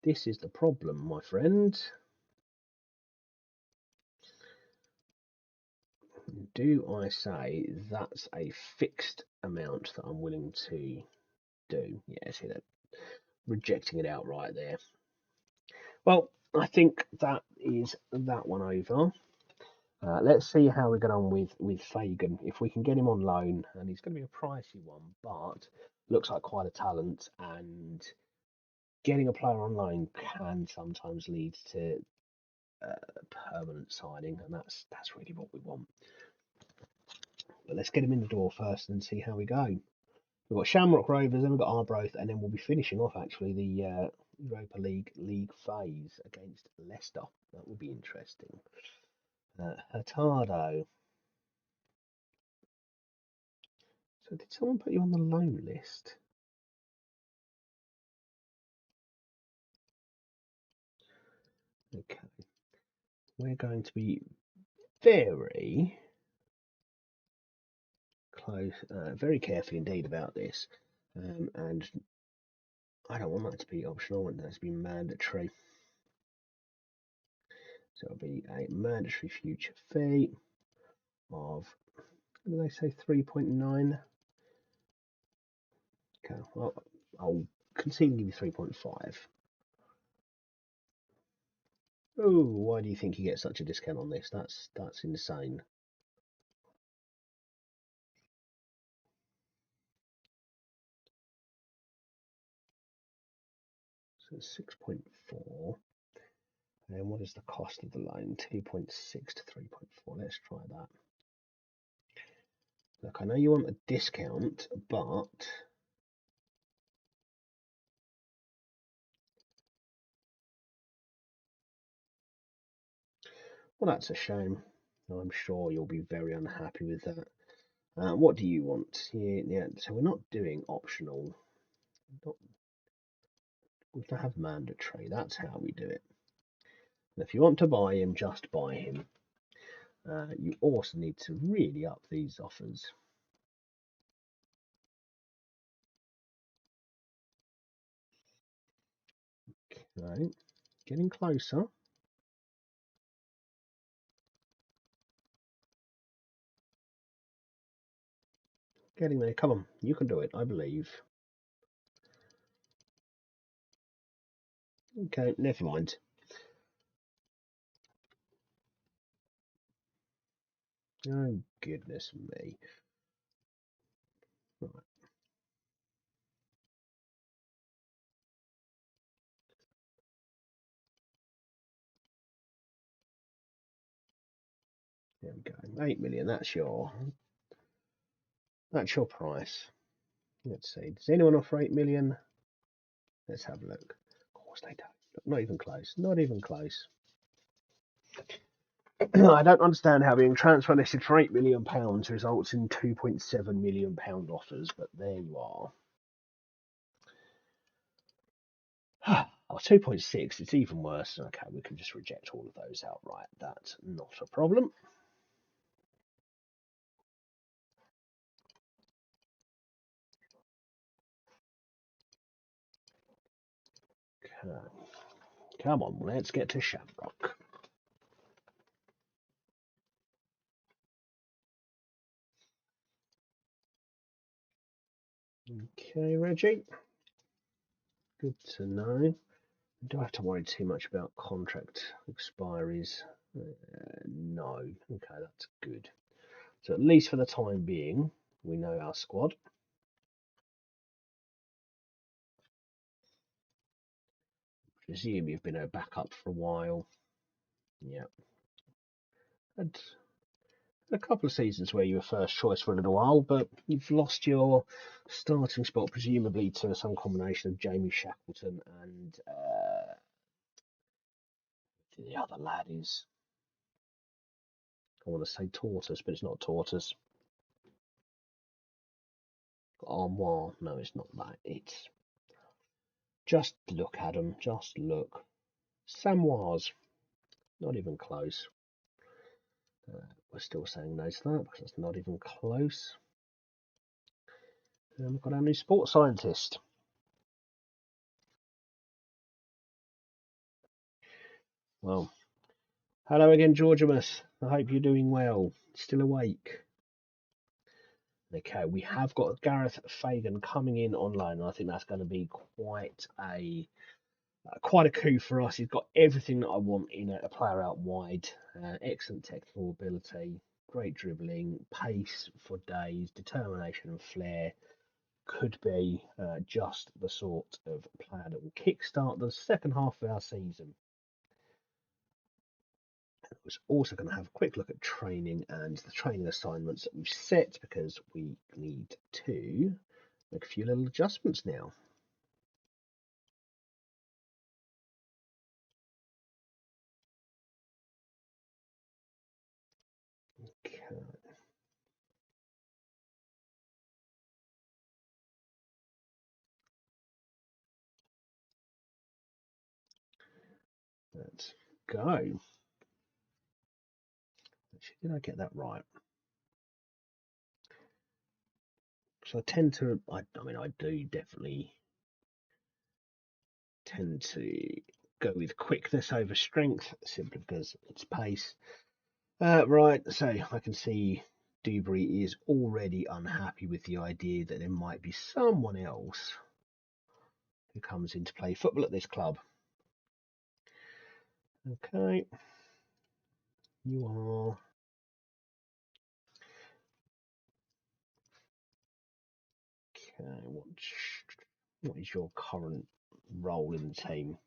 This is the problem, my friend. Do I say that's a fixed amount that I'm willing to do? Yeah, see that rejecting it outright there. Well, I think that is that one over. Let's see how we get on with Fagan. If we can get him on loan, and he's going to be a pricey one, but looks like quite a talent, and getting a player on loan can sometimes lead to permanent signing, and that's really what we want. But let's get him in the door first and see how we go. We've got Shamrock Rovers, then we've got Arbroath, and then we'll be finishing off actually the Europa League phase against Leicester. That will be interesting. Hurtado. So did someone put you on the loan list? Okay. We're going to be very close, very careful indeed about this. And I don't want that to be optional, I want that to be mandatory. So it'll be a mandatory future fee of, what did they say, 3.9? Okay, well, I'll concede and give you 3.5. Oh, why do you think you get such a discount on this? That's insane. So 6.4. And what is the cost of the loan? 2.6 to 3.4. Let's try that. Look, I know you want a discount, but well, that's a shame. I'm sure you'll be very unhappy with that. What do you want? Yeah, so we're not doing optional. Not, we have to have mandatory. That's how we do it. And if you want to buy him, just buy him. You also need to really up these offers. Okay, getting closer. Getting there. Come on, you can do it. I believe. Okay, never mind. Oh, goodness me. Right, there we go. 8 million. That's your price. Let's see. Does anyone offer 8 million? Let's have a look. Of course they don't. Not even close. Not even close. I don't understand how being transfer listed for £8 million results in £2.7 million offers, but there you are. Oh, 2.6, it's even worse. Okay, we can just reject all of those outright. That's not a problem. Okay. Come on, let's get to Shamrock. Okay, Reggie. Good to know. Do I have to worry too much about contract expiries? No. Okay, that's good. So at least for the time being, we know our squad. Presume you've been a backup for a while. Yeah. A couple of seasons where you were first choice for a little while, but you've lost your starting spot, presumably to some combination of Jamie Shackleton and the other lad is, I want to say Tortoise, but it's not Tortoise. Armoire, no, it's not that. It's just look, Adam, just look. Samoise, not even close. We're still saying no to that because it's not even close. And we've got our new sports scientist. Well, hello again, Georgimus. I hope you're doing well. Still awake. Okay, we have got Gareth Fagan coming in online, and I think that's going to be quite a coup for us. He's got everything that I want in a player out wide. Excellent technical ability, great dribbling, pace for days, determination and flair. Could be just the sort of player that will kickstart the second half of our season. I was also going to have a quick look at training and the training assignments that we've set because we need to make a few little adjustments now. Okay. Let's go. Actually, did I get that right? So I tend to, I mean, I do definitely tend to go with quickness over strength simply because it's pace. Right, so I can see Dewberry is already unhappy with the idea that there might be someone else who comes in to play football at this club. Okay, you are. Okay, what is your current role in the team?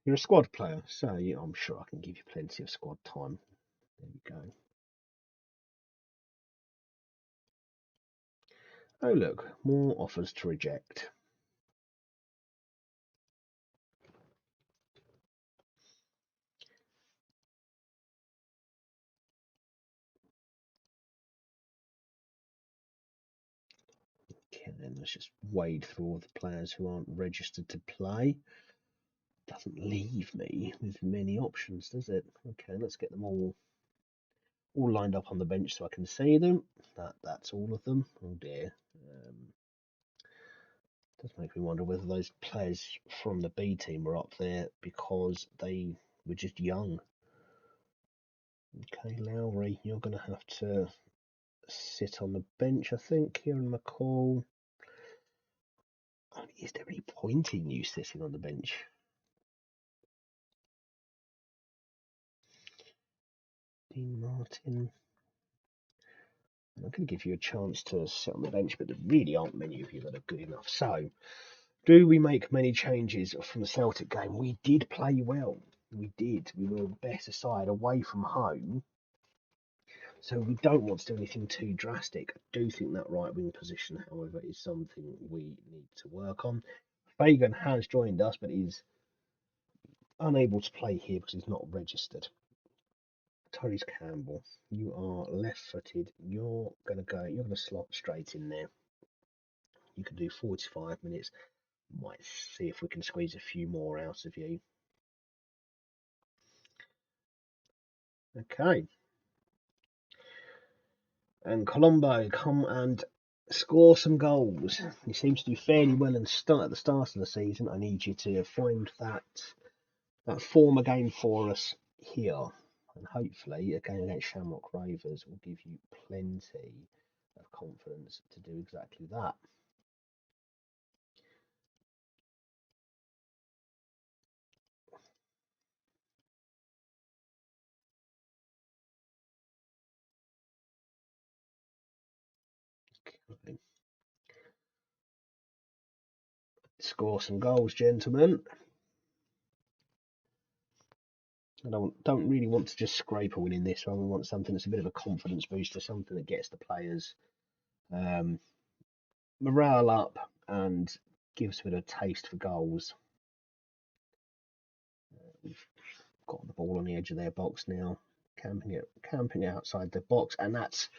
You're a squad player, so yeah, I'm sure I can give you plenty of squad time. There you go. Oh look, more offers to reject. Okay, then let's just wade through all the players who aren't registered to play. Doesn't leave me with many options, does it? Okay, let's get them all lined up on the bench so I can see them. That's all of them. Oh dear. Does make me wonder whether those players from the B team were up there because they were just young. Okay, Lowry, you're going to have to sit on the bench, I think. Kieran McCall. Is there any point in you sitting on the bench? Dean Martin. I'm going to give you a chance to sit on the bench, but there really aren't many of you that are good enough. So, do we make many changes from the Celtic game? We did play well. We did. We were a better side away from home. So we don't want to do anything too drastic. I do think that right wing position, however, is something we need to work on. Fagan has joined us, but is unable to play here because he's not registered. Tyrese Campbell, you are left-footed. You're going to slot straight in there. You can do 45 minutes. Might see if we can squeeze a few more out of you. Okay. And Colombo, come and score some goals. He seems to do fairly well and start at the start of the season. I need you to find that form again for us here. And hopefully a game against Shamrock Rovers will give you plenty of confidence to do exactly that. Okay. Score some goals, gentlemen. I don't really want to just scrape a win in this one. We want something that's a bit of a confidence booster, something that gets the players um, morale up and gives a bit of taste for goals. We've got the ball on the edge of their box now, camping outside the box, and that's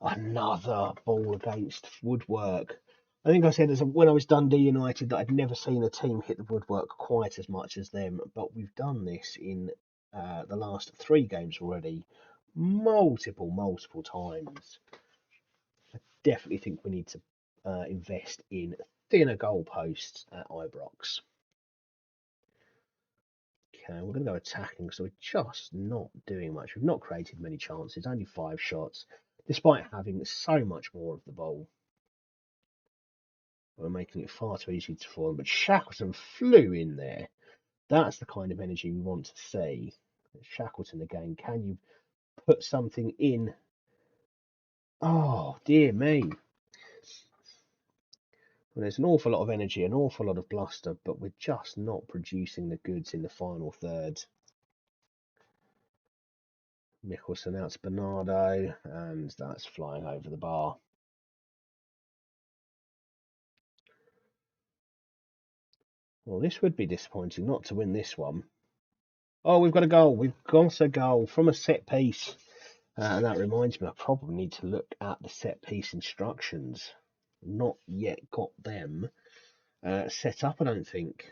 another ball against woodwork. I think I said when I was Dundee United that I'd never seen a team hit the woodwork quite as much as them, but we've done this in the last 3 games already, multiple times. I definitely think we need to invest in thinner goalposts at Ibrox. Okay, we're going to go attacking, so we're just not doing much. We've not created many chances, only 5 shots, despite having so much more of the ball. We're making it far too easy to fall, but Shackleton flew in there. That's the kind of energy we want to see. Shackleton again. Can you put something in? Oh, dear me. Well, there's an awful lot of energy, an awful lot of bluster, but we're just not producing the goods in the final third. Mickelson out to Bernardo, and that's flying over the bar. Well, this would be disappointing not to win this one. Oh, we've got a goal. We've got a goal from a set piece. And that reminds me, I probably need to look at the set piece instructions. Not yet got them set up, I don't think.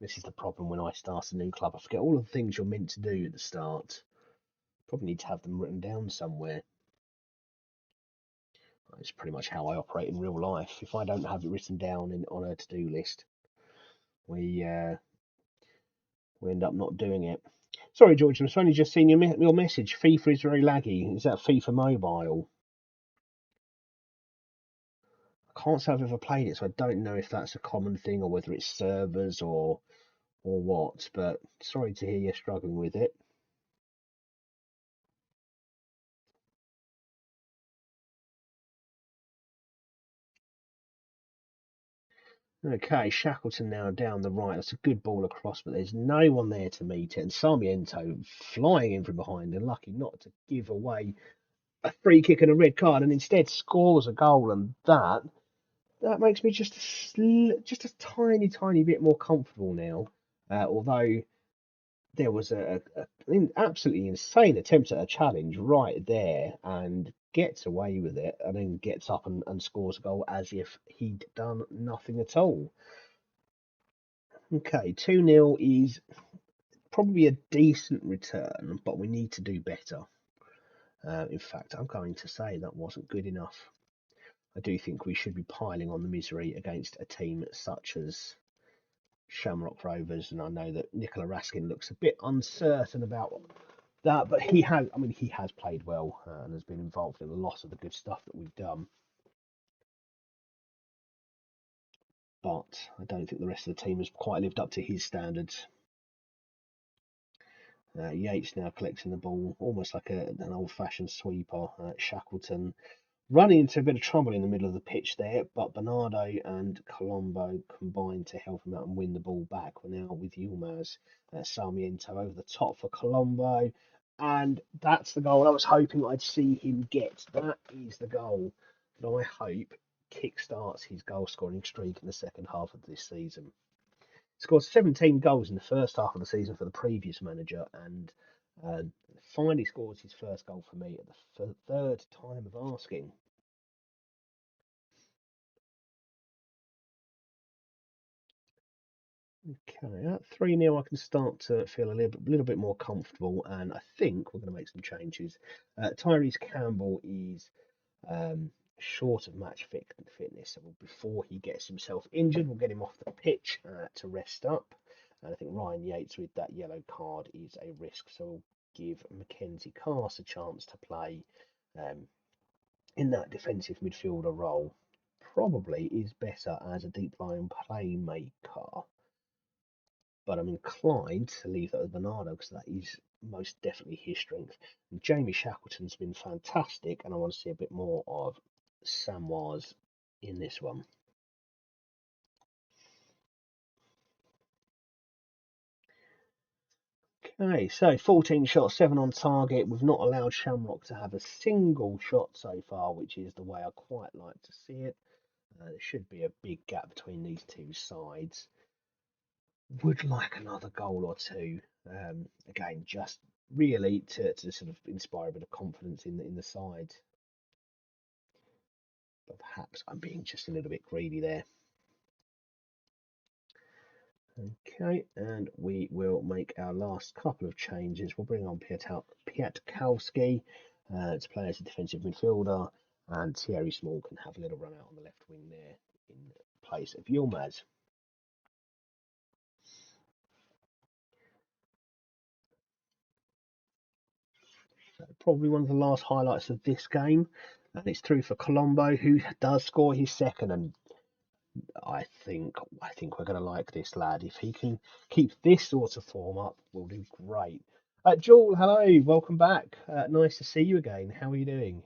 This is the problem when I start a new club. I forget all of the things you're meant to do at the start. Probably need to have them written down somewhere. It's pretty much how I operate in real life. If I don't have it written down on a to-do list, we end up not doing it. Sorry, George, I've only just seen your message. FIFA is very laggy. Is that FIFA Mobile? I can't say I've ever played it, so I don't know if that's a common thing or whether it's servers or what. But sorry to hear you're struggling with it. Okay, Shackleton now down the right. That's a good ball across, but there's no one there to meet it. And Sarmiento flying in from behind and lucky not to give away a free kick and a red card, and instead scores a goal. And that makes me just a tiny bit more comfortable now. Although there was an absolutely insane attempt at a challenge right there and gets away with it and then gets up and scores a goal as if he'd done nothing at all. Okay, 2-0 is probably a decent return, but we need to do better. In fact, I'm going to say that wasn't good enough. I do think we should be piling on the misery against a team such as Shamrock Rovers, and I know that Nicola Raskin looks a bit uncertain about that, but he has played well and has been involved in a lot of the good stuff that we've done. But I don't think the rest of the team has quite lived up to his standards. Yates now collecting the ball almost like an old-fashioned sweeper. Shackleton running into a bit of trouble in the middle of the pitch there, but Bernardo and Colombo combined to help him out and win the ball back. We're now with Yilmaz. Sarmiento over the top for Colombo, and that's the goal I was hoping I'd see him get. That is the goal that I hope kickstarts his goal scoring streak in the second half of this season. He scored 17 goals in the first half of the season for the previous manager, and uh, finally scores his first goal for me at the third time of asking. Okay, at 3-0, I can start to feel a little bit more comfortable, and I think we're going to make some changes. Tyrese Campbell is short of fitness, so before he gets himself injured, we'll get him off the pitch to rest up. And I think Ryan Yates, with that yellow card, is a risk, so we'll give Mackenzie Cass a chance to play um, in that defensive midfielder role. Probably is better as a deep line playmaker, but I'm inclined to leave that with Bernardo because that is most definitely his strength. And Jamie Shackleton's been fantastic, and I want to see a bit more of Samoa's in this one. Okay, so 14 shots, 7 on target. We've not allowed Shamrock to have a single shot so far, which is the way I quite like to see it. There should be a big gap between these two sides. Would like another goal or two. Again, just really to sort of inspire a bit of confidence in the side. But perhaps I'm being just a little bit greedy there. Okay, and we will make our last couple of changes. We'll bring on Piatkowski to play as a defensive midfielder, and Thierry Small can have a little run out on the left wing there in place of Yilmaz. So probably one of the last highlights of this game, and it's through for Colombo, who does score his second. And I think we're going to like this lad. If he can keep this sort of form up, we'll do great. Joel, hello, welcome back. Nice to see you again. How are you doing?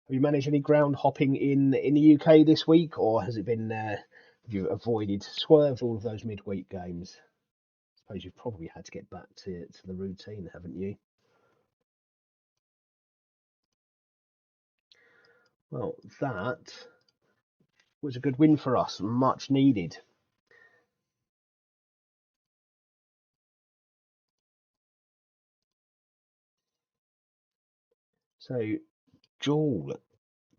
Have you managed any ground hopping in the UK this week, or has it been have you swerved all of those midweek games? I suppose you've probably had to get back to the routine, haven't you? Well, that was a good win for us, much needed. So, Joel,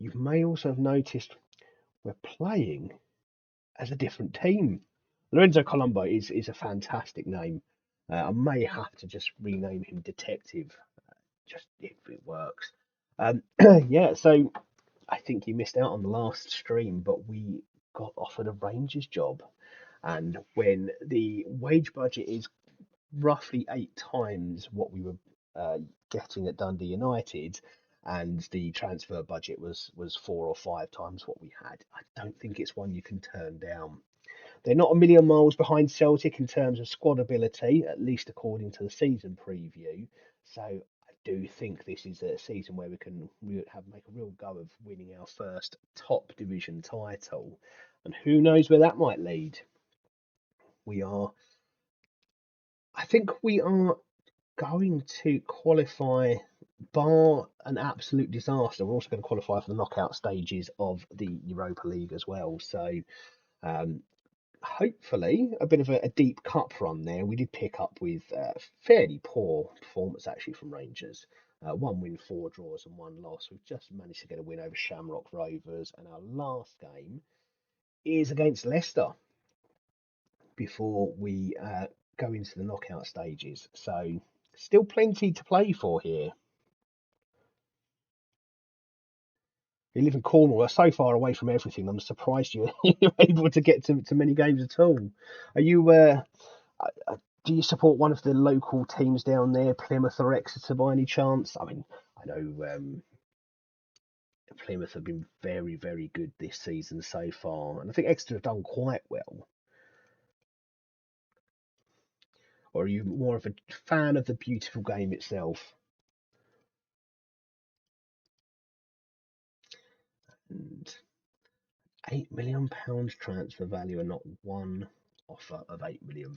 you may also have noticed we're playing as a different team. Lorenzo Colombo is a fantastic name. I may have to just rename him Detective, just if it works. Yeah, so I think you missed out on the last stream, but we got offered a Rangers job. And when the wage budget is roughly 8 times what we were getting at Dundee United, and the transfer budget was 4 or 5 times what we had, I don't think it's one you can turn down. They're not a million miles behind Celtic in terms of squad ability, at least according to the season preview. So I do think this is a season where we can make a real go of winning our first top division title, and who knows where that might lead. We are, I think, we are going to qualify, bar an absolute disaster. We're also going to qualify for the knockout stages of the Europa League as well. So um, hopefully a bit of a deep cup run there. We did pick up with fairly poor performance actually from Rangers. 1 win, 4 draws, and 1 loss. We've just managed to get a win over Shamrock Rovers, and our last game is against Leicester before we go into the knockout stages. So still plenty to play for here. You live in Cornwall, we're so far away from everything. I'm surprised you're able to get to many games at all. Are you? Do you support one of the local teams down there, Plymouth or Exeter, by any chance? I mean, I know Plymouth have been very, very good this season so far, and I think Exeter have done quite well. Or are you more of a fan of the beautiful game itself? And £8 million transfer value, and not one offer of £8 million.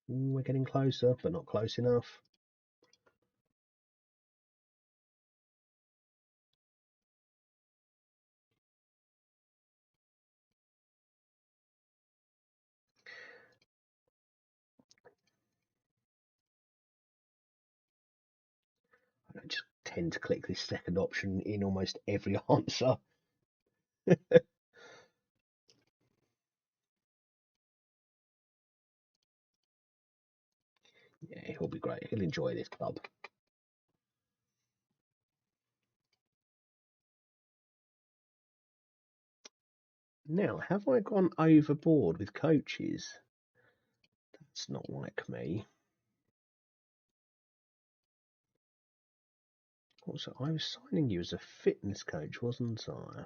We're getting closer, but not close enough. I just tend to click this second option in almost every answer. Yeah, he'll be great. He'll enjoy this club. Now, have I gone overboard with coaches? That's not like me. Also, I was signing you as a fitness coach, wasn't I?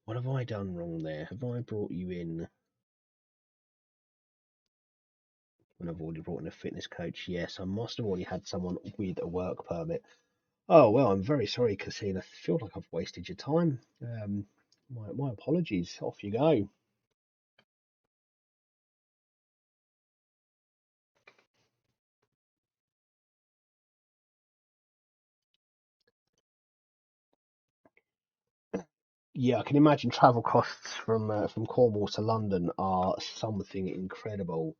What have I done wrong there? Have I brought you in when I've already brought in a fitness coach? Yes, I must have already had someone with a work permit. Oh, well, I'm very sorry, Casino. I feel like I've wasted your time. My apologies. Off you go. Yeah, I can imagine travel costs from Cornwall to London are something incredible.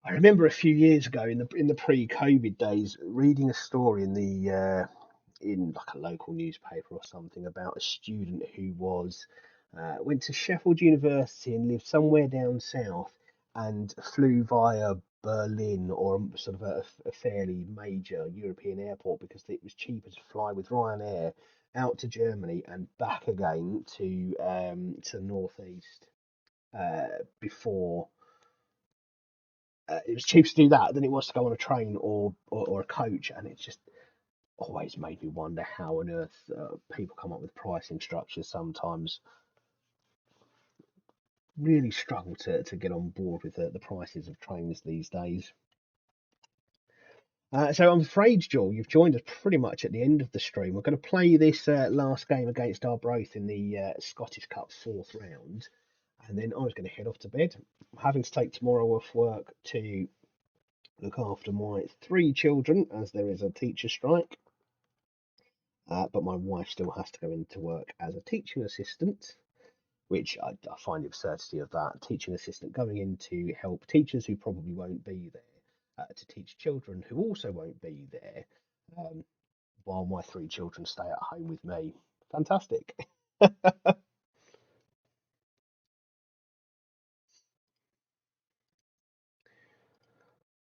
I remember a few years ago in the pre-COVID days, reading a story in like a local newspaper or something about a student who was went to Sheffield University and lived somewhere down south and flew via Berlin or sort of a fairly major European airport because it was cheaper to fly with Ryanair out to Germany and back again to the northeast before it was cheaper to do that than it was to go on a train or a coach, and it's just always made me wonder how on earth people come up with pricing structures sometimes. Really struggle to get on board with the prices of trains these days. So I'm afraid, Joel, you've joined us pretty much at the end of the stream. We're going to play this last game against Arbroath in the Scottish Cup fourth round, and then I was going to head off to bed. I'm having to take tomorrow off work to look after my three children as there is a teacher strike. But my wife still has to go into work as a teaching assistant, which I find the absurdity of that. Teaching assistant going in to help teachers who probably won't be there to teach children who also won't be there, um, while my three children stay at home with me. Fantastic.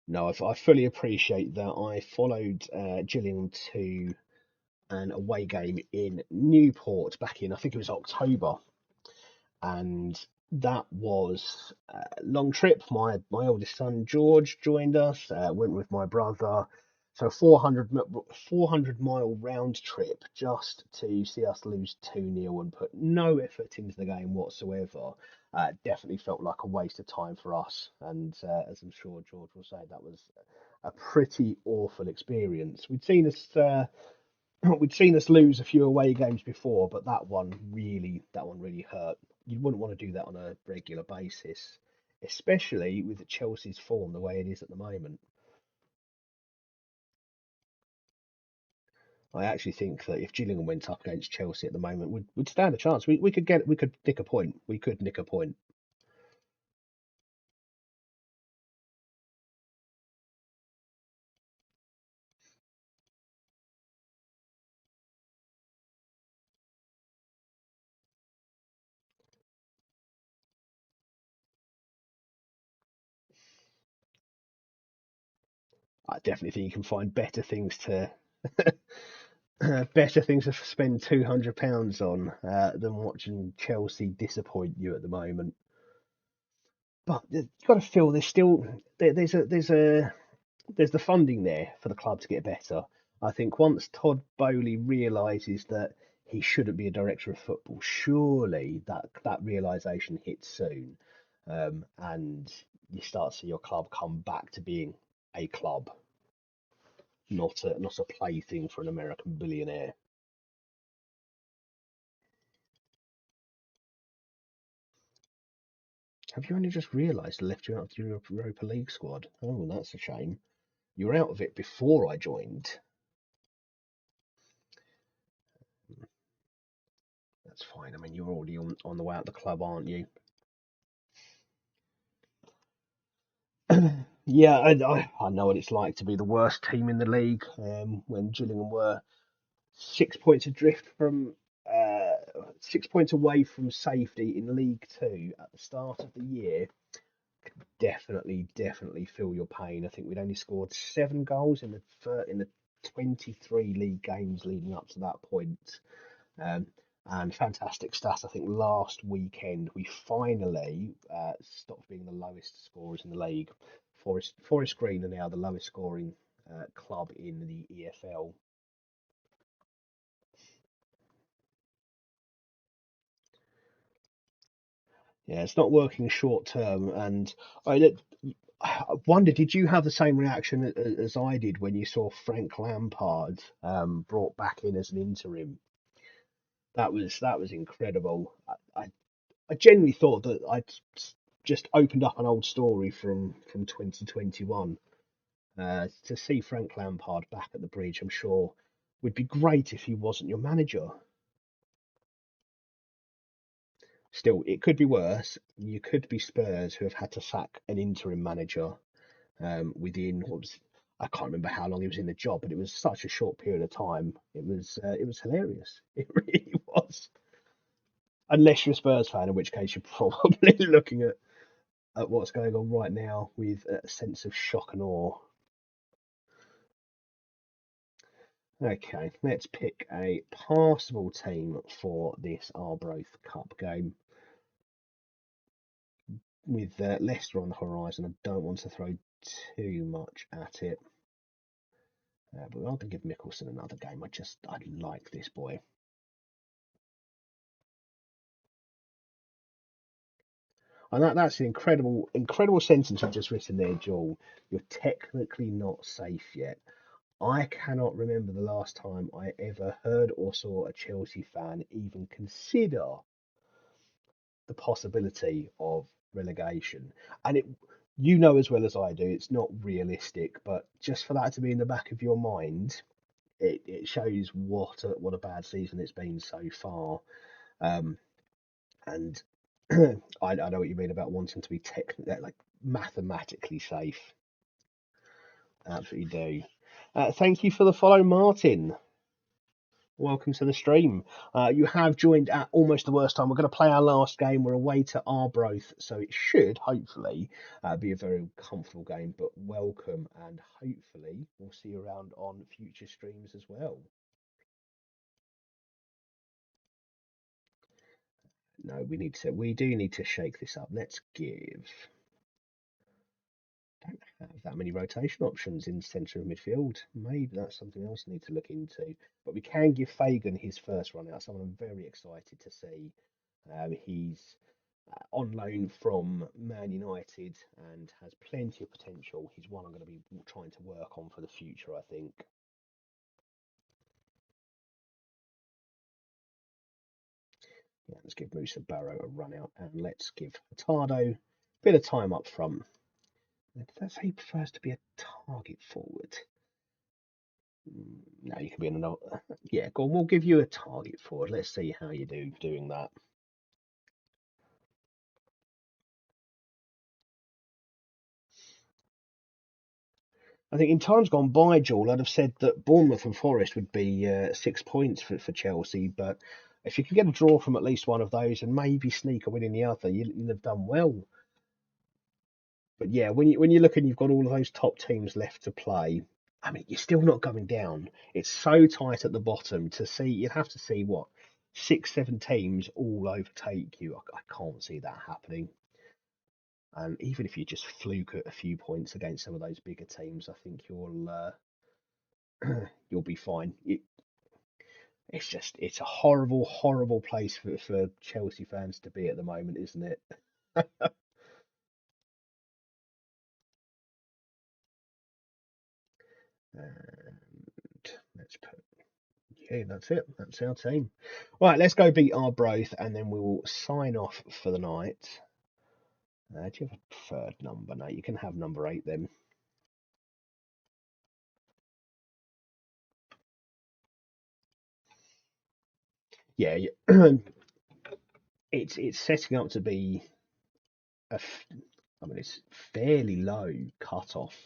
No, I fully appreciate that. I followed Gillingham to an away game in Newport back in, I think it was October, and that was a long trip. My oldest son George joined us. Went with my brother. So 400 mile round trip just to see us lose 2-0 and put no effort into the game whatsoever. Definitely felt like a waste of time for us. And as I'm sure George will say, that was a pretty awful experience. We'd seen us lose a few away games before, but that one really hurt. You wouldn't want to do that on a regular basis, especially with Chelsea's form the way it is at the moment. I actually think that if Gillingham went up against Chelsea at the moment, we'd stand a chance. We could nick a point. We could nick a point. I definitely think you can find better things to better things to spend £200 on than watching Chelsea disappoint you at the moment. But you've got to feel there's the funding there for the club to get better. I think once Todd Bowley realises that he shouldn't be a director of football, surely that realisation hits soon, and you start to see your club come back to being a club, not a plaything for an American billionaire. Have you only just realised I left you out of the Europa League squad? Oh, that's a shame. You were out of it before I joined. That's fine. I mean, you're already on the way out the club, aren't you? Yeah, I know what it's like to be the worst team in the league. When Gillingham were 6 points adrift from 6 points away from safety in League Two at the start of the year, definitely feel your pain. I think we'd only scored 7 goals in the 23 league games leading up to that point. Um, and fantastic stats. I think last weekend we finally stopped being the lowest scorers in the league. Forest Green are now the lowest scoring club in the EFL. Yeah, it's not working short term. And I wonder, did you have the same reaction as I did when you saw Frank Lampard brought back in as an interim? That was incredible. I genuinely thought that I'd just opened up an old story from 2021. To see Frank Lampard back at the bridge, I'm sure would be great if he wasn't your manager. Still, it could be worse. You could be Spurs who have had to sack an interim manager within what was I can't remember how long he was in the job, but it was such a short period of time. It was hilarious. It really was. Unless you're a Spurs fan, in which case you're probably looking at what's going on right now with a sense of shock and awe. Okay, let's pick a passable team for this Arbroath Cup game with Leicester on the horizon. I don't want to throw too much at it, but I'll give Mickelson another game. I like this boy. And that's an incredible sentence you've just written there, Joel. You're technically not safe yet. I cannot remember the last time I ever heard or saw a Chelsea fan even consider the possibility of relegation. And you know as well as I do, it's not realistic, but just for that to be in the back of your mind, it shows what a bad season it's been so far. Um, and I know what you mean about wanting to be technically, like mathematically safe. Absolutely do. Thank you for the follow, Martin. Welcome to the stream. You have joined at almost the worst time. We're going to play our last game. We're away to Arbroath, so it should hopefully be a very comfortable game. But welcome, and hopefully we'll see you around on future streams as well. No, we do need to shake this up. Let's give. Don't have that many rotation options in centre of midfield. Maybe that's something else I need to look into. But we can give Fagan his first run out. Someone I'm very excited to see. He's on loan from Man United and has plenty of potential. He's one I'm going to be trying to work on for the future, I think. Yeah, let's give Musa Barrow a run out and let's give Hurtado a bit of time up front. Did that say he prefers to be a target forward? No, you can be in another. Yeah, go on. We'll give you a target forward. Let's see how you do doing that. I think in times gone by, Joel, I'd have said that Bournemouth and Forest would be 6 points for Chelsea. But if you can get a draw from at least one of those and maybe sneak a win in the other, you'll have done well. But yeah, when you look and you've got all of those top teams left to play, I mean, you're still not going down. It's so tight at the bottom to see. You'd have to see what 6, 7 teams all overtake you. I can't see that happening. And even if you just fluke at a few points against some of those bigger teams, I think you'll be fine. It's a horrible place for Chelsea fans to be at the moment, isn't it? And let's put yeah, that's it. That's our team. Right, let's go beat Arbroath, and then we will sign off for the night. Do you have a preferred number? No, you can have number 8 then. Yeah, it's setting up to be I mean, it's fairly low cut off.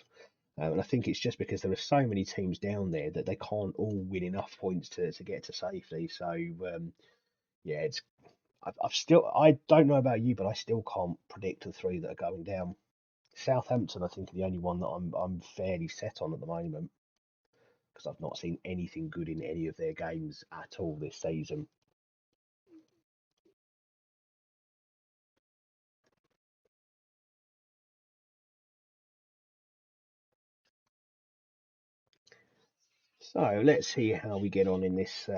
And I think it's just because there are so many teams down there that they can't all win enough points to get to safety. So yeah, I don't know about you, but I still can't predict the 3 that are going down. Southampton, I think, are the only one that I'm fairly set on at the moment because I've not seen anything good in any of their games at all this season. So let's see how we get on in this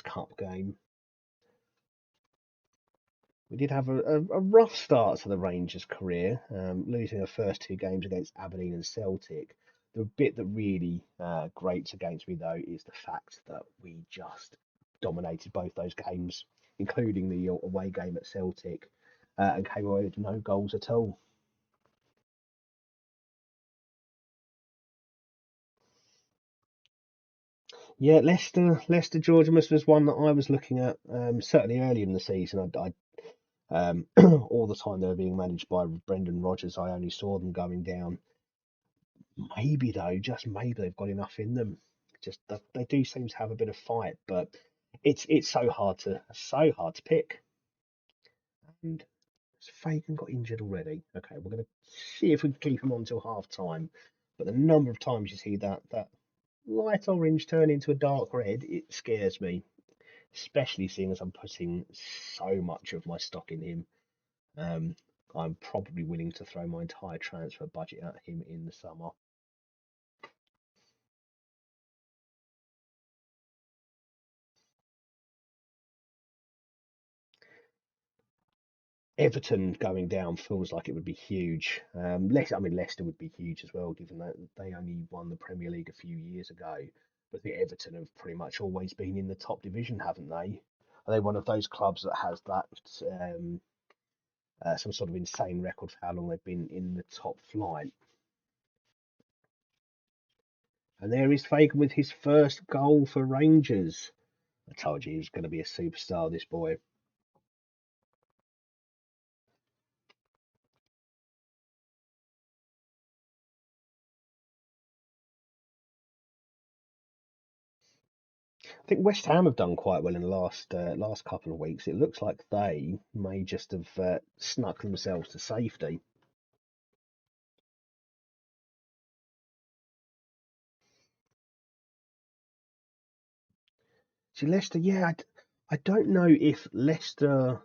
cup game. We did have a rough start to the Rangers' career, losing the first two games against Aberdeen and Celtic. The bit that really grates against me, though, is the fact that we just dominated both those games, including the away game at Celtic, and came away with no goals at all. Yeah, Leicester, Georgimus was one that I was looking at certainly early in the season. All the time they were being managed by Brendan Rodgers, I only saw them going down. Maybe though, just maybe they've got enough in them. Just they do seem to have a bit of fight, but it's so hard to pick. And Fagan got injured already. Okay, we're gonna see if we can keep him on till half time. But the number of times you see that light orange turn into a dark red, it scares me. Especially seeing as I'm putting so much of my stock in him. Um, I'm probably willing to throw my entire transfer budget at him in the summer. Everton going down feels like it would be huge. Leicester would be huge as well, given that they only won the Premier League a few years ago. But the Everton have pretty much always been in the top division, haven't they? Are they one of those clubs that has that some sort of insane record for how long they've been in the top flight? And there is Fagan with his first goal for Rangers. I told you he was going to be a superstar, this boy. I think West Ham have done quite well in the last couple of weeks. It looks like they may just have snuck themselves to safety. See, Leicester, yeah, I don't know if Leicester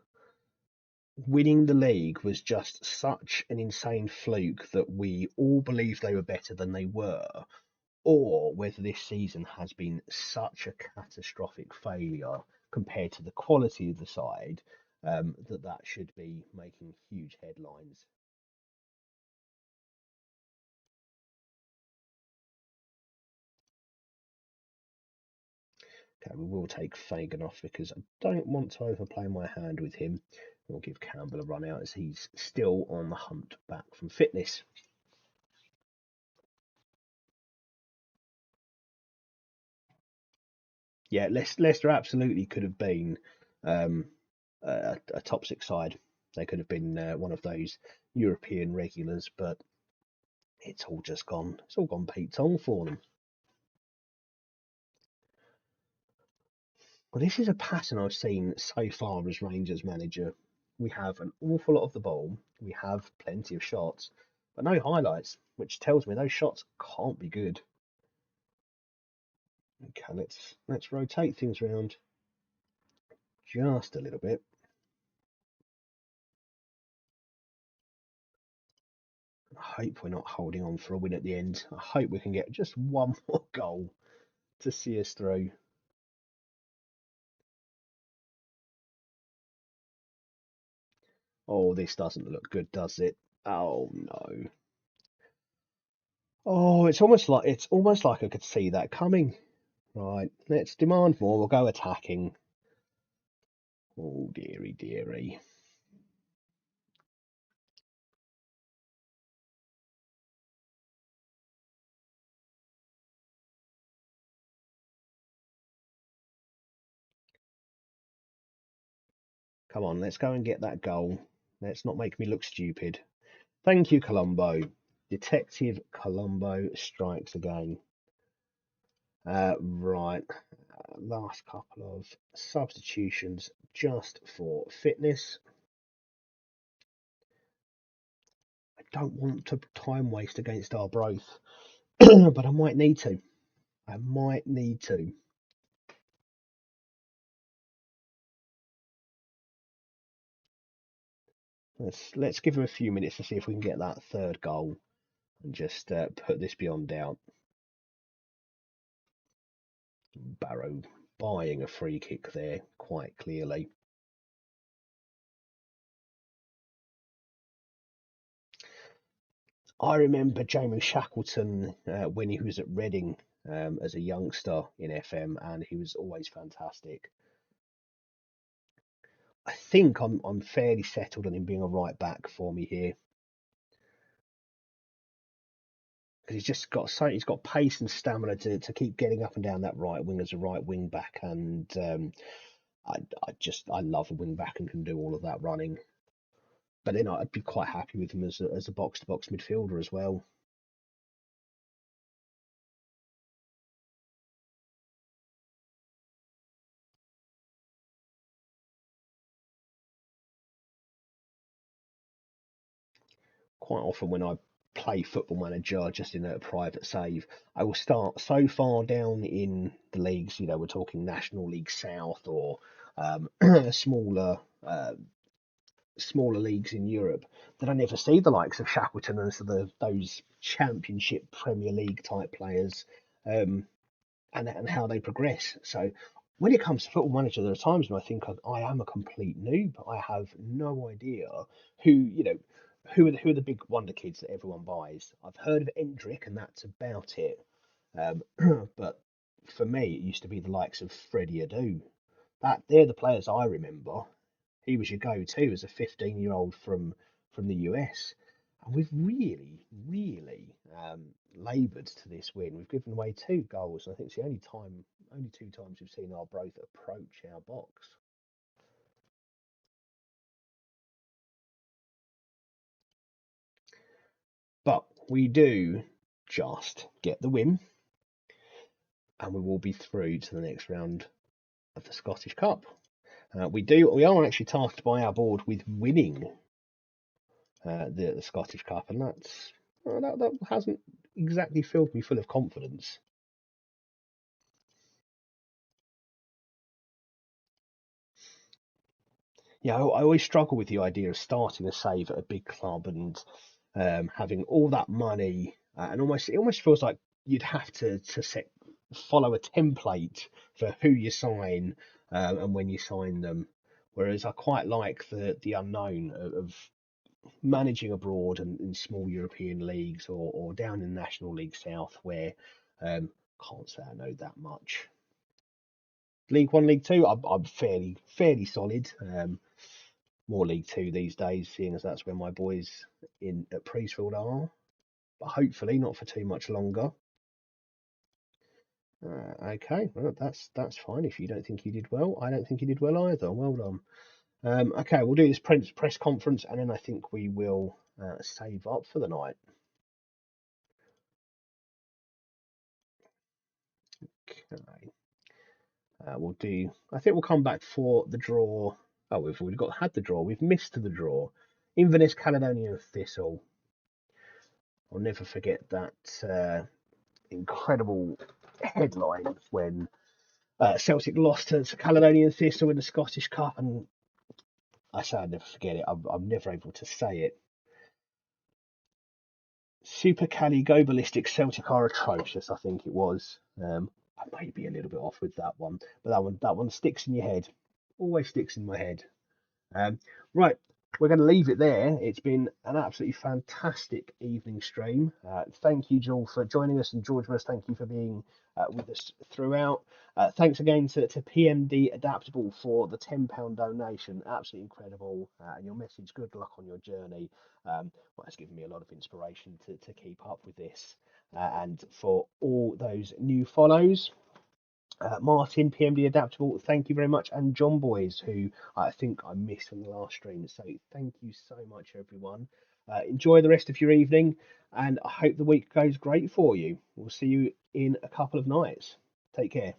winning the league was just such an insane fluke that we all believed they were better than they were, or whether this season has been such a catastrophic failure compared to the quality of the side that should be making huge headlines. Okay, we will take Fagan off because I don't want to overplay my hand with him. We'll give Campbell a run out as he's still on the hunt back from fitness. Yeah, Leicester absolutely could have been um, a top six side. They could have been one of those European regulars, but it's all just gone. It's all gone Pete Tong for them. Well, this is a pattern I've seen so far as Rangers manager. We have an awful lot of the ball. We have plenty of shots, but no highlights, which tells me those shots can't be good. Okay, let's rotate things around just a little bit. I hope we're not holding on for a win at the end. I hope we can get just one more goal to see us through. Oh, this doesn't look good, does it? Oh no. Oh, it's almost like I could see that coming. Right, let's demand more. We'll go attacking. Oh dearie dearie. Come on, let's go and get that goal. Let's not make me look stupid. Thank you, Colombo. Detective Colombo strikes again. Right, last couple of substitutions just for fitness. I don't want to time waste against our growth, but I might need to. I might need to. Let's give him a few minutes to see if we can get that third goal and just put this beyond doubt. Barrow buying a free kick there quite clearly. I remember Jamie Shackleton when he was at Reading as a youngster in FM, and he was always fantastic. I think I'm fairly settled on him being a right back for me here because he's got pace and stamina to keep getting up and down that right wing as a right wing back, and I I love a wing back and can do all of that running. But then I'd be quite happy with him as a box to box midfielder as well. Quite often when I play Football Manager just in a private save, I will start so far down in the leagues. You know, we're talking National League South or smaller smaller leagues in Europe that I never see the likes of Shackleton and sort of those Championship Premier League type players. And how they progress. So when it comes to Football Manager, there are times when I think I am a complete noob. I have no idea who are the big wonder kids that everyone buys. I've heard of Endrick, and that's about it. Um, but for me, it used to be the likes of Freddie Adu. That they're the players I remember. He was your go-to as a 15-year-old from the US. And we've really laboured to this win. We've given away 2 goals. I think it's the only 2 times we've seen our both approach our box. But we do just get the win, and we will be through to the next round of the Scottish Cup. We are actually tasked by our board with winning the Scottish Cup, and that hasn't exactly filled me full of confidence. Yeah, I always struggle with the idea of starting a save at a big club and having all that money, and almost it almost feels like you'd have to follow a template for who you sign and when you sign them. Whereas I quite like the unknown of managing abroad and in small European leagues or down in National League South where can't say I know that much. League One, League Two, I'm fairly solid. More League Two these days, seeing as that's where my boys in at Priestfield are. But hopefully not for too much longer. Okay, well, that's fine. If you don't think you did well, I don't think you did well either. Well done. Okay, we'll do this press conference, and then I think we will save up for the night. Okay, we'll do. I think we'll come back for the draw. Oh, we've already had the draw. We've missed the draw. Inverness Caledonian Thistle. I'll never forget that incredible headline when Celtic lost to Caledonian Thistle in the Scottish Cup, and I say I'll never forget it. I'm never able to say it. Super Cali Go Ballistic Celtic are atrocious. I think it was. I may be a little bit off with that one, but that one sticks in your head. Always sticks in my head. Um, right, we're going to leave it there. It's been an absolutely fantastic evening stream. Thank you, Joel, for joining us, and George Russ, thank you for being with us throughout. Thanks again to PMD Adaptable for the £10 donation. Absolutely incredible. And your message, good luck on your journey. Well, it's given me a lot of inspiration to keep up with this. And for all those new follows, Martin, PMD Adaptable, thank you very much. And John Boys, who I think I missed on the last stream. So thank you so much, everyone. Enjoy the rest of your evening, and I hope the week goes great for you. We'll see you in a couple of nights. Take care.